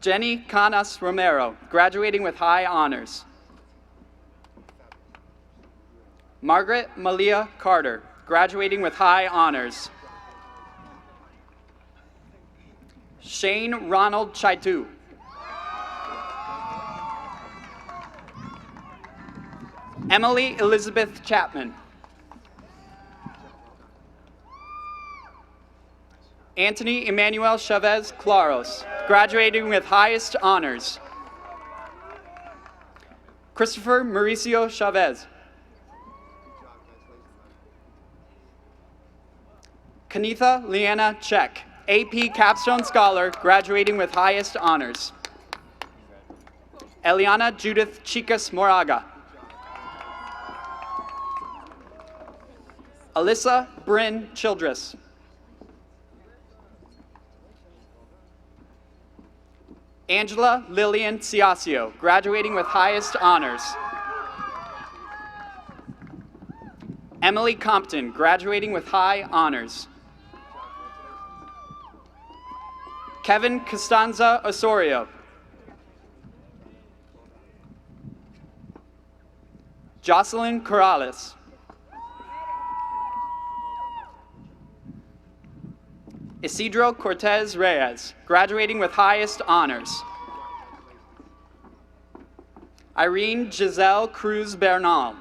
S9: Jenny Canas Romero, graduating with high honors. Margaret Malia Carter, graduating with high honors. Shane Ronald Chaitu. Emily Elizabeth Chapman. Anthony Emmanuel Chavez Claros, graduating with highest honors. Christopher Mauricio Chavez. Kanitha Leanna Check, AP Capstone Scholar, graduating with highest honors. Eliana Judith Chicas Moraga. Alyssa Bryn Childress. Angela Lillian Ciasio, graduating with highest honors. Emily Compton, graduating with high honors. Kevin Costanza Osorio. Jocelyn Corrales. Isidro Cortez Reyes, graduating with highest honors. Irene Giselle Cruz Bernal.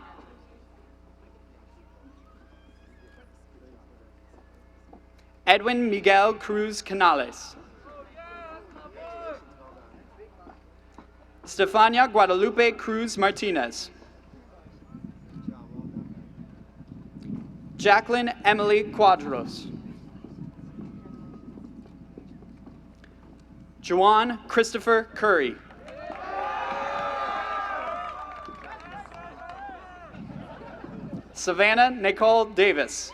S9: Edwin Miguel Cruz Canales. Stefania Guadalupe Cruz Martinez. Jacqueline Emily Quadros. Juan Christopher Curry. Savannah Nicole Davis.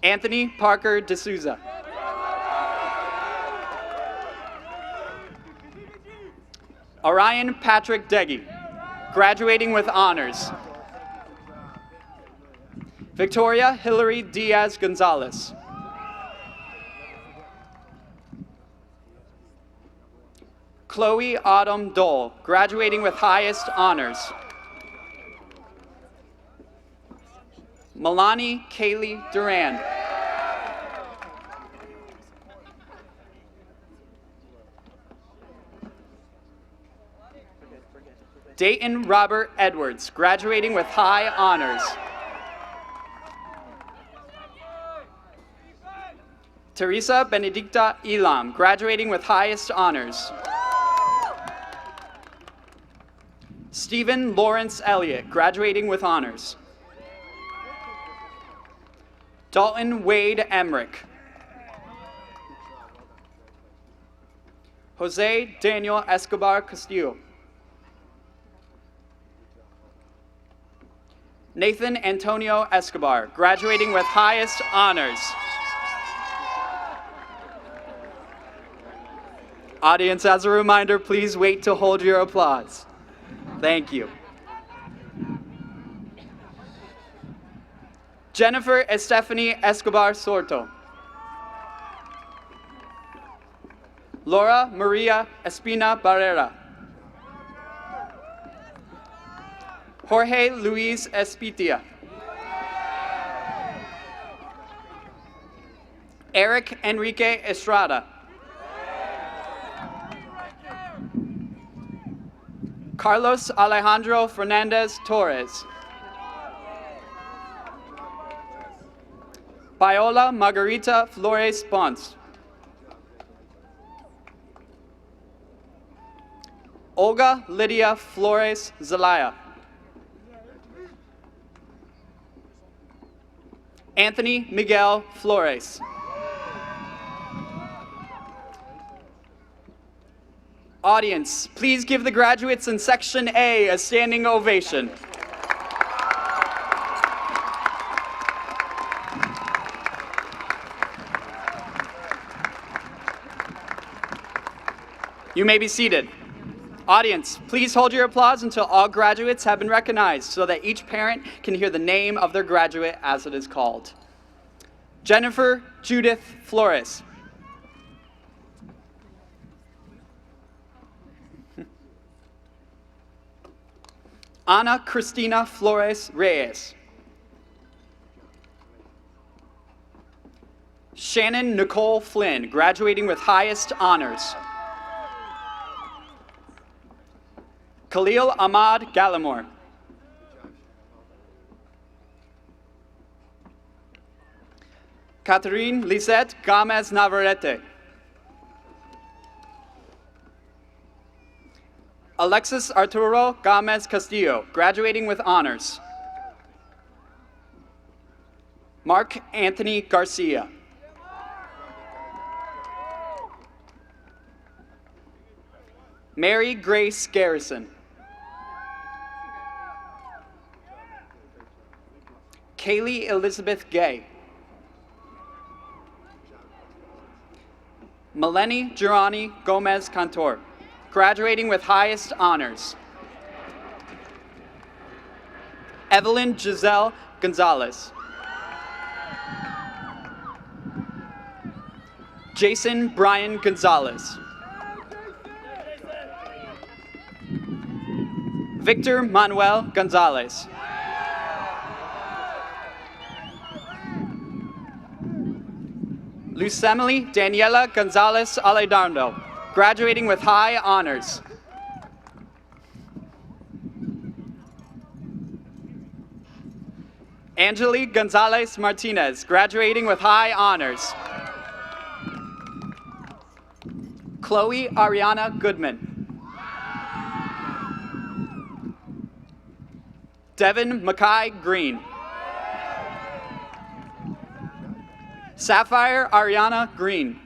S9: Anthony Parker D'Souza. Orion Patrick Deggy, graduating with honors. Victoria Hillary Diaz Gonzalez. Chloe Autumn Dole, graduating with highest honors. Milani Kaylee Duran. Dayton Robert Edwards, graduating with high honors. Teresa Benedicta Elam, graduating with highest honors. Stephen Lawrence Elliott, graduating with honors. Dalton Wade Emmerich. Jose Daniel Escobar Castillo. Nathan Antonio Escobar, graduating with highest honors. Audience, as a reminder, please wait to hold your applause. Thank you. Jennifer Estefany Escobar Sorto. Laura Maria Espina Barrera. Jorge Luis Espitia. Eric Enrique Estrada. Carlos Alejandro Fernandez Torres. Viola Margarita Flores Ponce. Olga Lydia Flores Zelaya. Anthony Miguel Flores. Audience, please give the graduates in Section A a standing ovation. You may be seated. Audience, please hold your applause until all graduates have been recognized so that each parent can hear the name of their graduate as it is called. Jennifer Judith Flores. Ana Cristina Flores Reyes. Shannon Nicole Flynn, graduating with highest honors. Khalil Ahmad Gallimore. Catherine Lisette Gomez Navarrete. Alexis Arturo Gomez Castillo, graduating with honors. Mark Anthony Garcia. Mary Grace Garrison. Kaylee Elizabeth Gay. Melanie Girani Gomez Cantor, graduating with highest honors. Evelyn Giselle Gonzalez. Jason Brian Gonzalez. Victor Manuel Gonzalez. Lucemily Daniela Gonzalez Aledarno, graduating with high honors. Angeli Gonzalez Martinez, graduating with high honors. Chloe Ariana Goodman. Devin Mackay Green. Sapphire Ariana Green.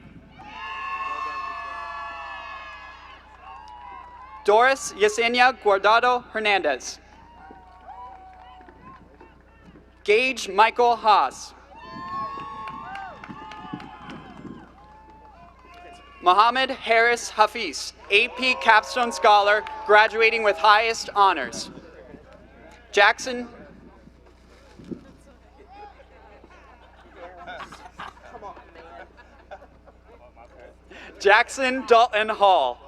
S9: Doris Yesenia Guardado Hernandez. Gage Michael Haas. Mohammed Harris Hafiz, AP Capstone Scholar, graduating with highest honors. Jackson Dalton Hall.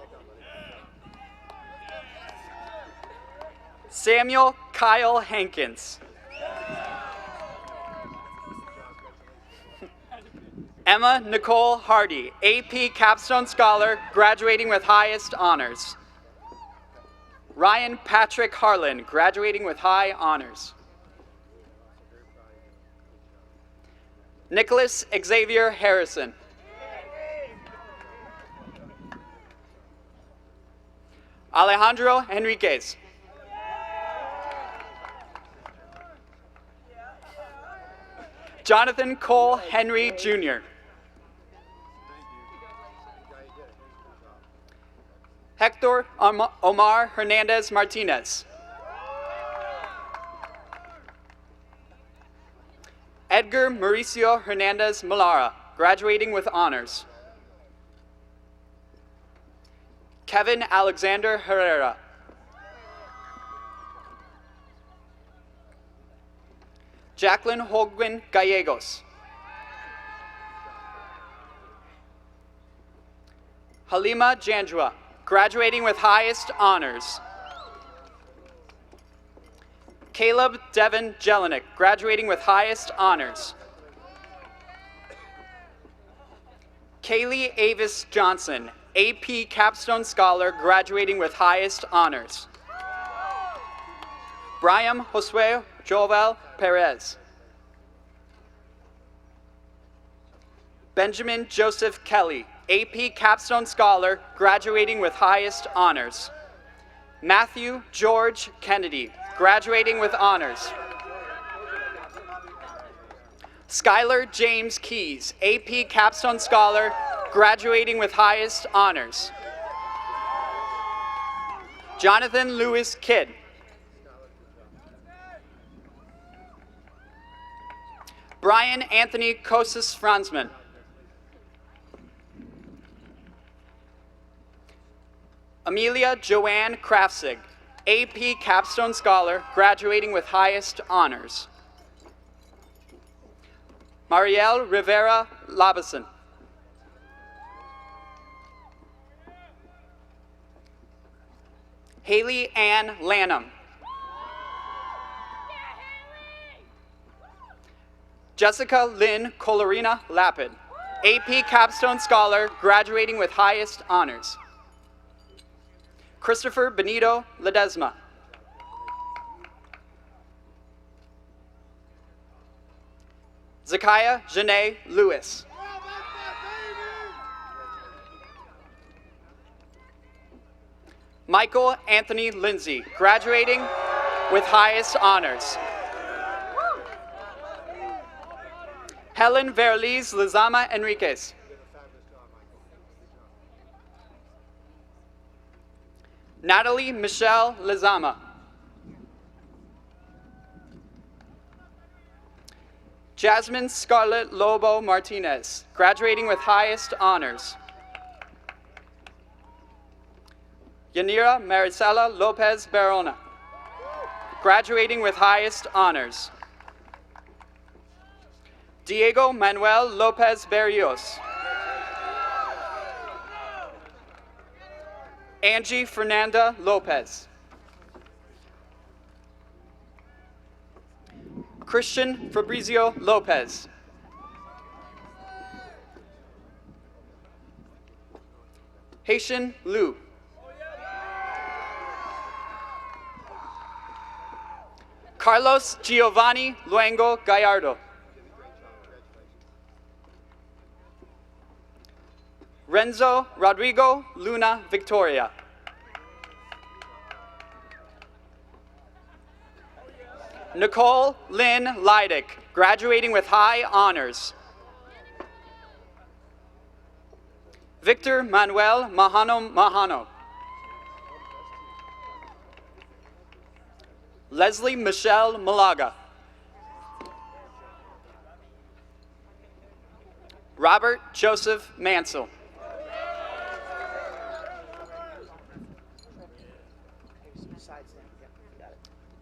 S9: Samuel Kyle Hankins. Emma Nicole Hardy, AP Capstone Scholar, graduating with highest honors. Ryan Patrick Harlan, graduating with high honors. Nicholas Xavier Harrison. Alejandro Henriquez. Jonathan Cole Henry Jr. Hector Omar Hernandez Martinez. Edgar Mauricio Hernandez Malara, graduating with honors. Kevin Alexander Herrera. Jacqueline Holguin Gallegos. Halima Jandua, graduating with highest honors. Caleb Devin Jelinek, graduating with highest honors. Kaylee Avis Johnson, AP Capstone Scholar, graduating with highest honors. Brian Josue Jovel Perez. Benjamin Joseph Kelly, AP Capstone Scholar, graduating with highest honors. Matthew George Kennedy, graduating with honors. Skylar James Keys, AP Capstone Scholar, graduating with highest honors. Jonathan Lewis Kidd. Brian Anthony Kosas Franzman. Amelia Joanne Krafzig, AP Capstone Scholar, graduating with highest honors. Marielle Rivera Labason. Haley Ann Lanham. Jessica Lynn Colorina Lapid, AP Capstone Scholar, graduating with highest honors. Christopher Benito Ledesma. Zakiah Janae Lewis. Michael Anthony Lindsay, graduating with highest honors. Helen Verliz Lizama Enriquez. Natalie Michelle Lizama. Jasmine Scarlett Lobo Martinez, graduating with highest honors. Yanira Maricela Lopez Barona, graduating with highest honors. Diego Manuel Lopez Berrios. Angie Fernanda Lopez. Christian Fabrizio Lopez. Haitian Liu. Carlos Giovanni Luengo Gallardo. Renzo Rodrigo Luna Victoria. Nicole Lynn Leidick, graduating with high honors. Victor Manuel Mahano Mahano. Leslie Michelle Malaga. Robert Joseph Mansell.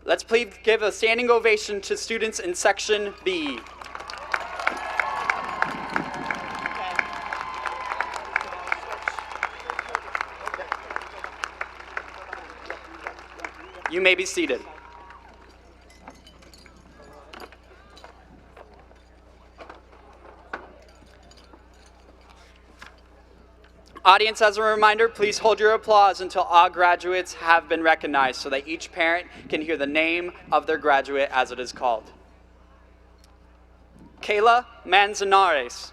S9: Let's please give a standing ovation to students in Section B. You may be seated. Audience, as a reminder, please hold your applause until all graduates have been recognized so that each parent can hear the name of their graduate as it is called. Kayla Manzanares.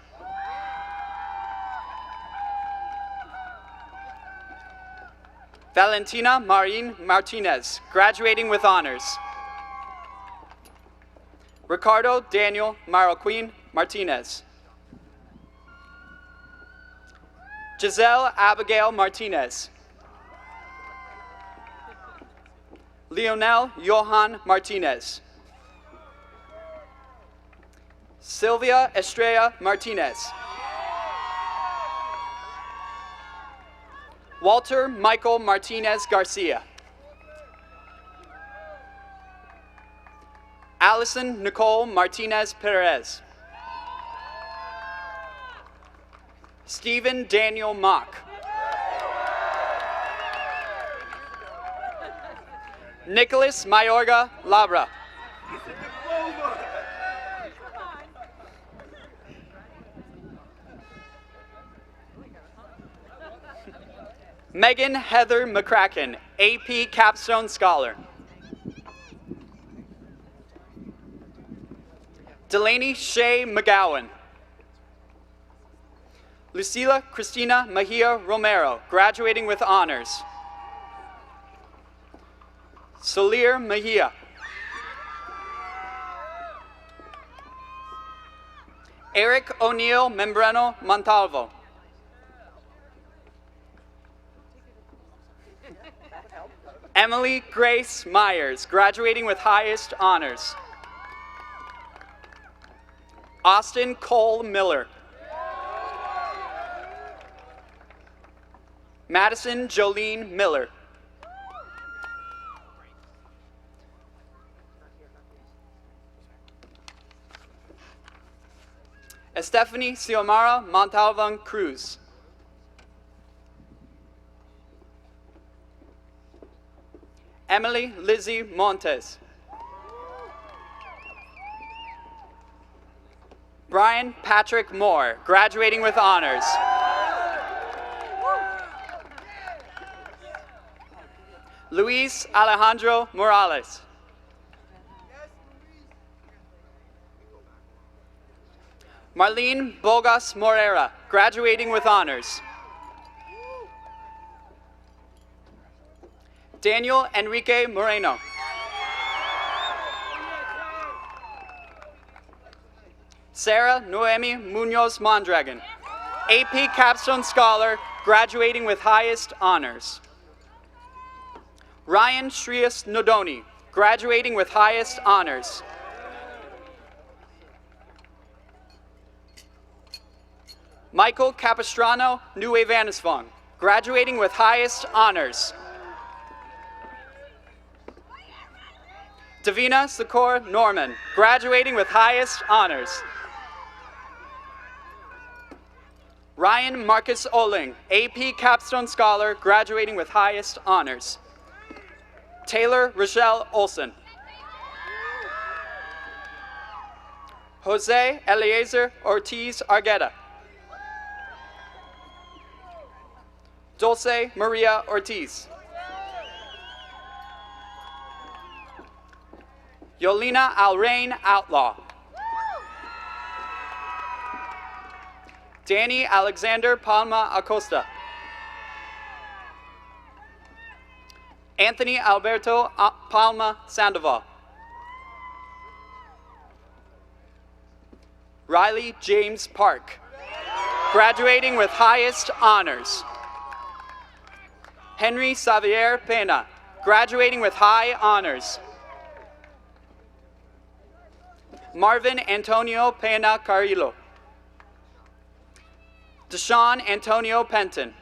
S9: Valentina Marin Martinez, graduating with honors. Ricardo Daniel Marroquin Martinez. Giselle Abigail Martinez. Leonel Johan Martinez. Sylvia Estrella Martinez. Walter Michael Martinez Garcia. Allison Nicole Martinez Perez. Stephen Daniel Mock. Nicholas Mayorga Labra. Megan Heather McCracken, AP Capstone Scholar. Delaney Shay McGowan. Lucila Cristina Mejia Romero, graduating with honors. Solir Mejia. Eric O'Neill Membrano Montalvo. Emily Grace Myers, graduating with highest honors. Austin Cole Miller. Madison Jolene Miller. Estefany Xiomara Montalvan Cruz. Emily Lizzie Montes. Brian Patrick Moore, graduating with honors. Luis Alejandro Morales. Marlene Bogas Morera, graduating with honors. Daniel Enrique Moreno. Sarah Noemi Munoz Mondragon, AP Capstone Scholar, graduating with highest honors. Ryan Shrias Nodoni, graduating with highest honors. Michael Capistrano Nuevanisvong, graduating with highest honors. Davina Sakor Norman, graduating with highest honors. Ryan Marcus Oling, AP Capstone Scholar, graduating with highest honors. Taylor Rochelle Olson. Jose Eliezer Ortiz Argueta. Dulce Maria Ortiz. Yolina Alrain Outlaw. Danny Alexander Palma Acosta. Anthony Alberto Palma Sandoval. Riley James Park, graduating with highest honors. Henry Xavier Pena, graduating with high honors. Marvin Antonio Pena Carrillo. Deshaun Antonio Penton.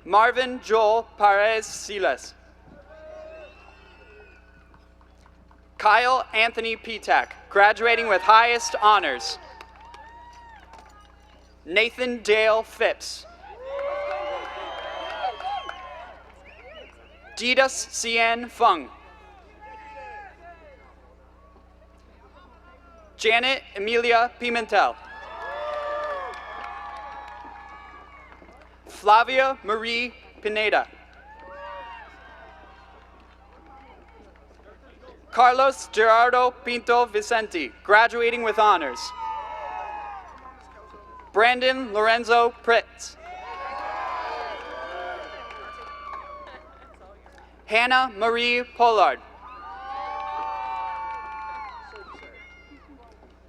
S9: Marvin Joel Perez Siles. Kyle Anthony Petak, graduating with highest honors. Nathan Dale Phipps. Didas Cien Fung. Janet Emilia Pimentel. Flavia Marie Pineda. Carlos Gerardo Pinto Vicente, graduating with honors. Brandon Lorenzo Pritz. Hannah Marie Pollard.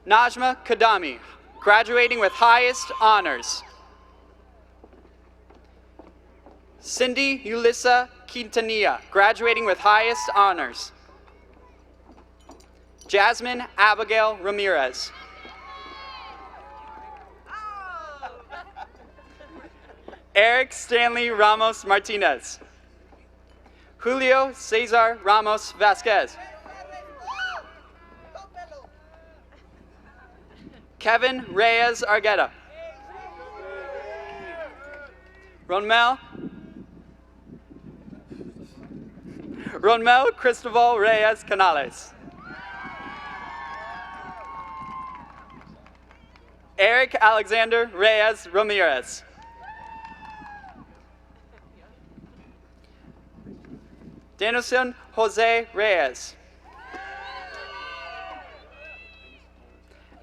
S9: Najma Kadami, graduating with highest honors. Cindy Yulissa Quintanilla, graduating with highest honors. Jasmine Abigail Ramirez. Eric Stanley Ramos Martinez. Julio Cesar Ramos Vasquez. Kevin Reyes Argueta. Ronmel Cristobal Reyes Canales. Eric Alexander Reyes Ramirez. Denison Jose Reyes.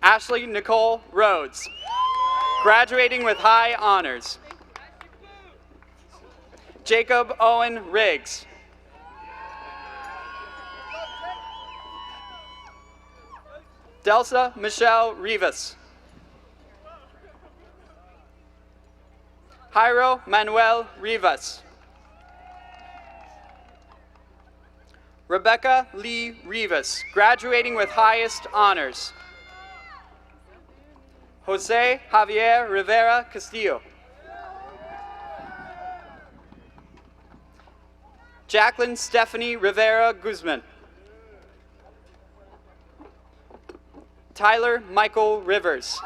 S9: Ashley Nicole Rhodes, graduating with high honors. Jacob Owen Riggs. Delsa Michelle Rivas. Jairo Manuel Rivas. Rebecca Lee Rivas, graduating with highest honors. Jose Javier Rivera Castillo. Jacqueline Stephanie Rivera Guzman. Tyler Michael Rivers.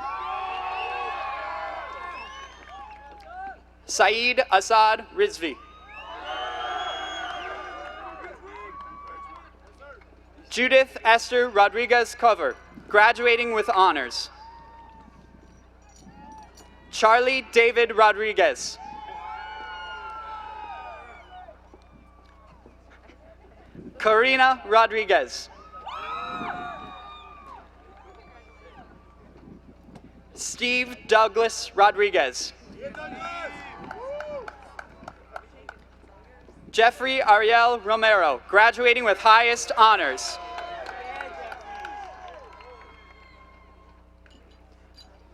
S9: Saeed Assad Rizvi. Judith Esther Rodriguez Cover, graduating with honors. Charlie David Rodriguez. Karina Rodriguez. Steve Douglas Rodriguez. Jeffrey Ariel Romero, graduating with highest honors.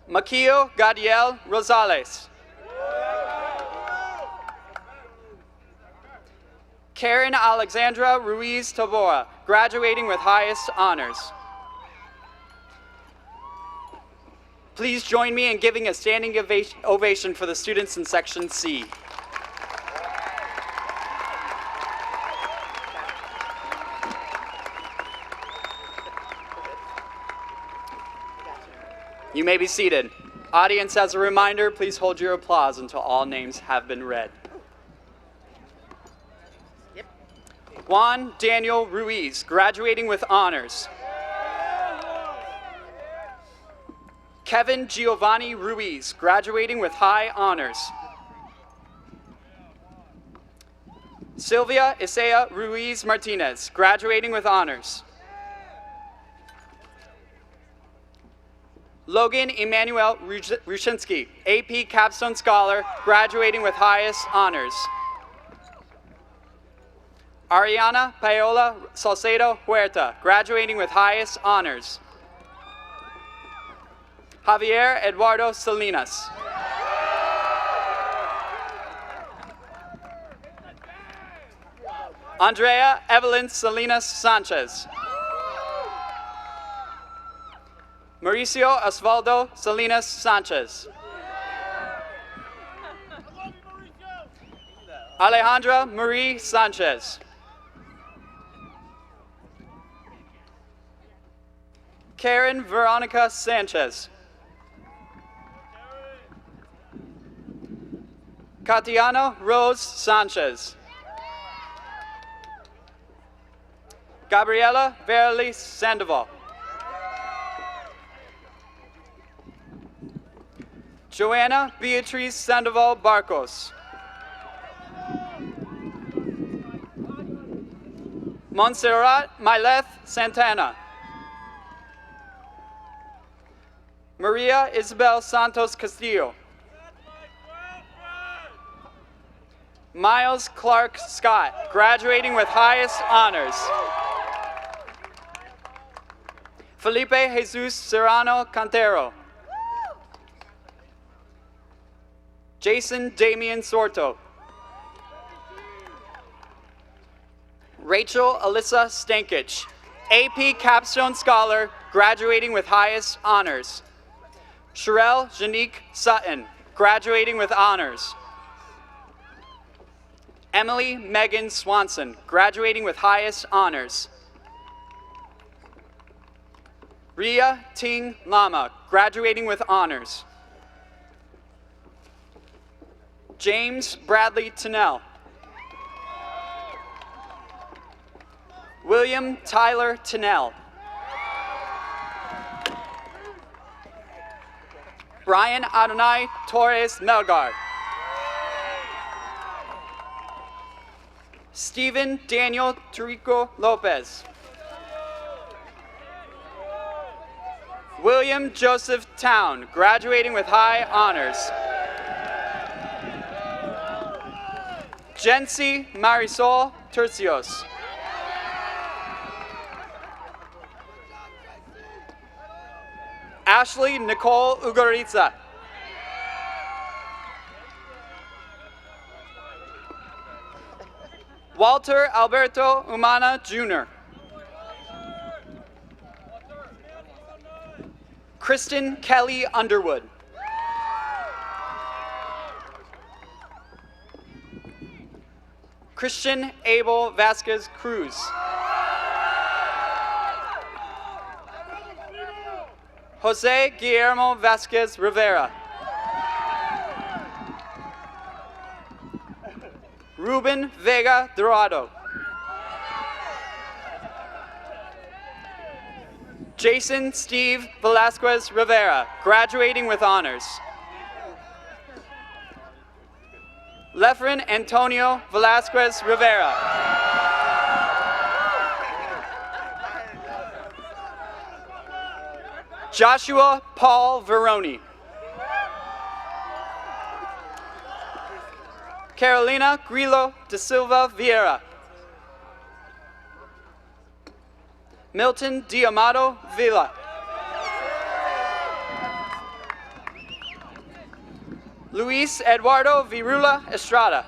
S9: Maquillo Gadiel Rosales. Karen Alexandra Ruiz Tabora, graduating with highest honors. Please join me in giving a standing ovation for the students in Section C. You may be seated. Audience, as a reminder, please hold your applause until all names have been read. Juan Daniel Ruiz, graduating with honors. Kevin Giovanni Ruiz, graduating with high honors. Sylvia Isaiah Ruiz Martinez, graduating with honors. Logan Emmanuel Rushinsky, AP Capstone Scholar, graduating with highest honors. Ariana Paola Salcedo Huerta, graduating with highest honors. Javier Eduardo Salinas. Andrea Evelyn Salinas Sanchez. Mauricio Osvaldo Salinas Sanchez. Alejandra Marie Sanchez. Karen Veronica Sanchez. Katiana Rose Sanchez. Gabriela Verly Sandoval. Joanna Beatriz Sandoval Barcos. Montserrat Myleth Santana. Maria Isabel Santos Castillo. Miles Clark Scott, graduating with highest honors. Felipe Jesus Serrano Cantero. Jason Damian Sorto. Rachel Alyssa Stankich, AP Capstone Scholar, graduating with highest honors. Sherelle Janique Sutton, graduating with honors. Emily Megan Swanson, graduating with highest honors. Ria Ting Lama, graduating with honors. James Bradley Tennell. William Tyler Tennell. Brian Adonai Torres Melgar. Stephen Daniel Tirico Lopez. William Joseph Town, graduating with high honors. Jency Marisol Tercios. Ashley Nicole Ugoritza. Walter Alberto Umana Jr. Kristen Kelly Underwood. Christian Abel Vasquez Cruz. Jose Guillermo Vasquez Rivera. Ruben Vega Dorado. Jason Steve Velasquez Rivera, graduating with honors. Lefren Antonio Velasquez Rivera. Joshua Paul Veroni. Carolina Grillo de Silva Vieira. Milton Diamato Villa. Luis Eduardo Virula Estrada.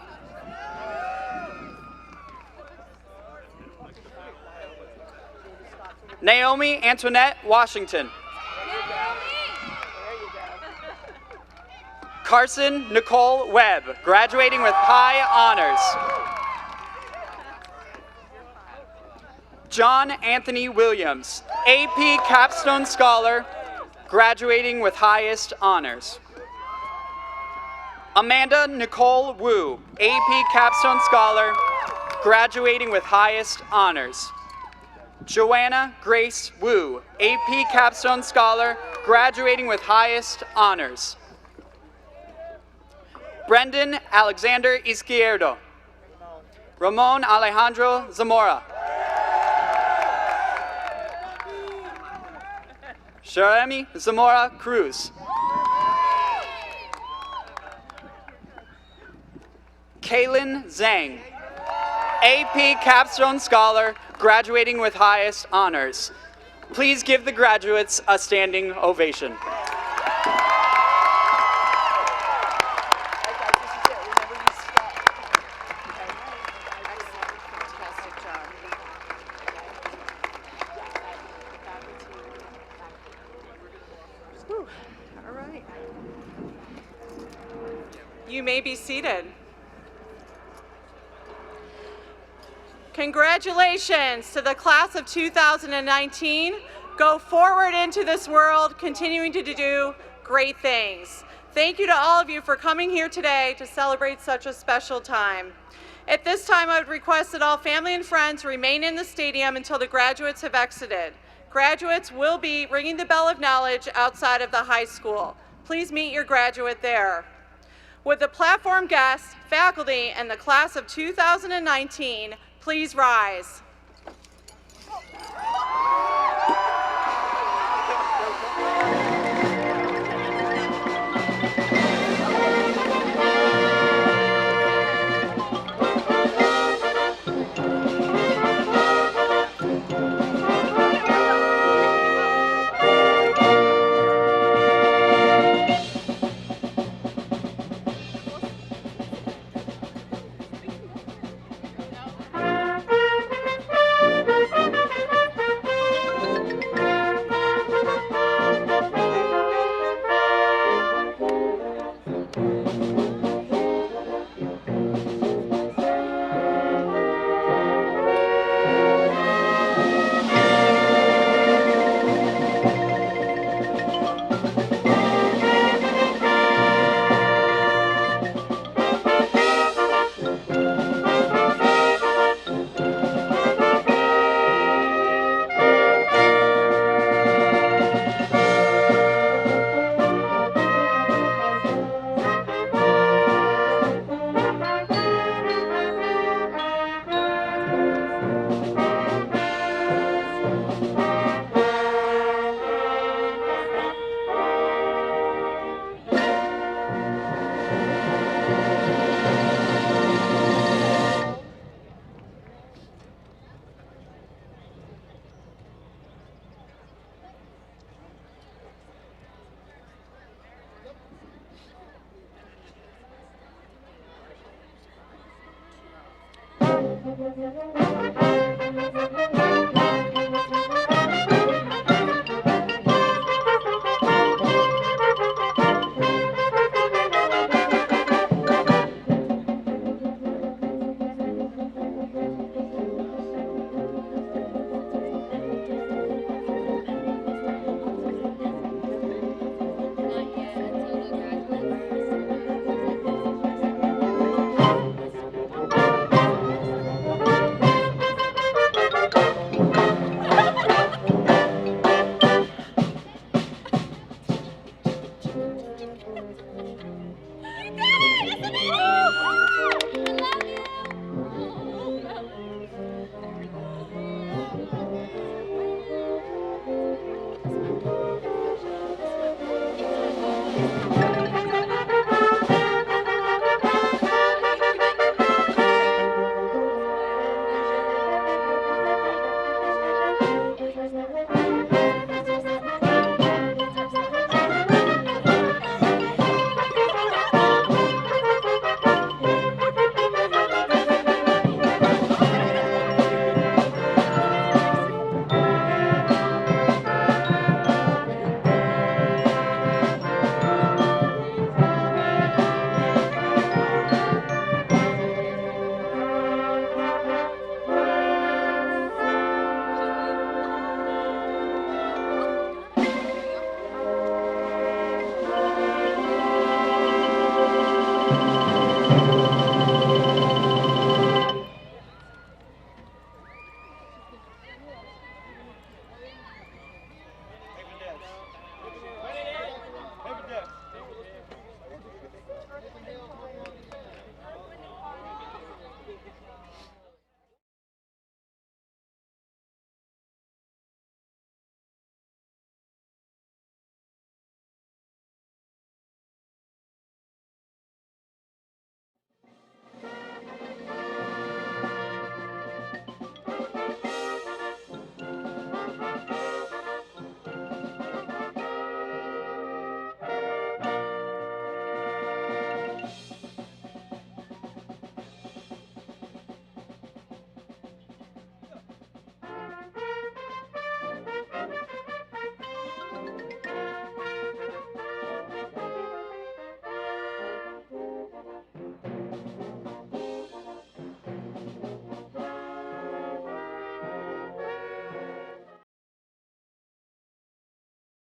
S9: Naomi Antoinette Washington. Carson Nicole Webb, graduating with high honors. John Anthony Williams, AP Capstone Scholar, graduating with highest honors. Amanda Nicole Wu, AP Capstone Scholar, graduating with highest honors. Joanna Grace Wu, AP Capstone Scholar, graduating with highest honors. Brendan Alexander Izquierdo. Ramon Alejandro Zamora. Jeremy Zamora Cruz. Kaylin Zhang, AP Capstone Scholar, graduating with highest honors. Please give the graduates a standing ovation.
S3: All right. You may be seated. Congratulations to the class of 2019. Go forward into this world, continuing to do great things. Thank you to all of you for coming here today to celebrate such a special time. At this time, I would request that all family and friends remain in the stadium until the graduates have exited. Graduates will be ringing the bell of knowledge outside of the high school. Please meet your graduate there. Would the platform guests, faculty, and the class of 2019 please rise.
S2: Thank you.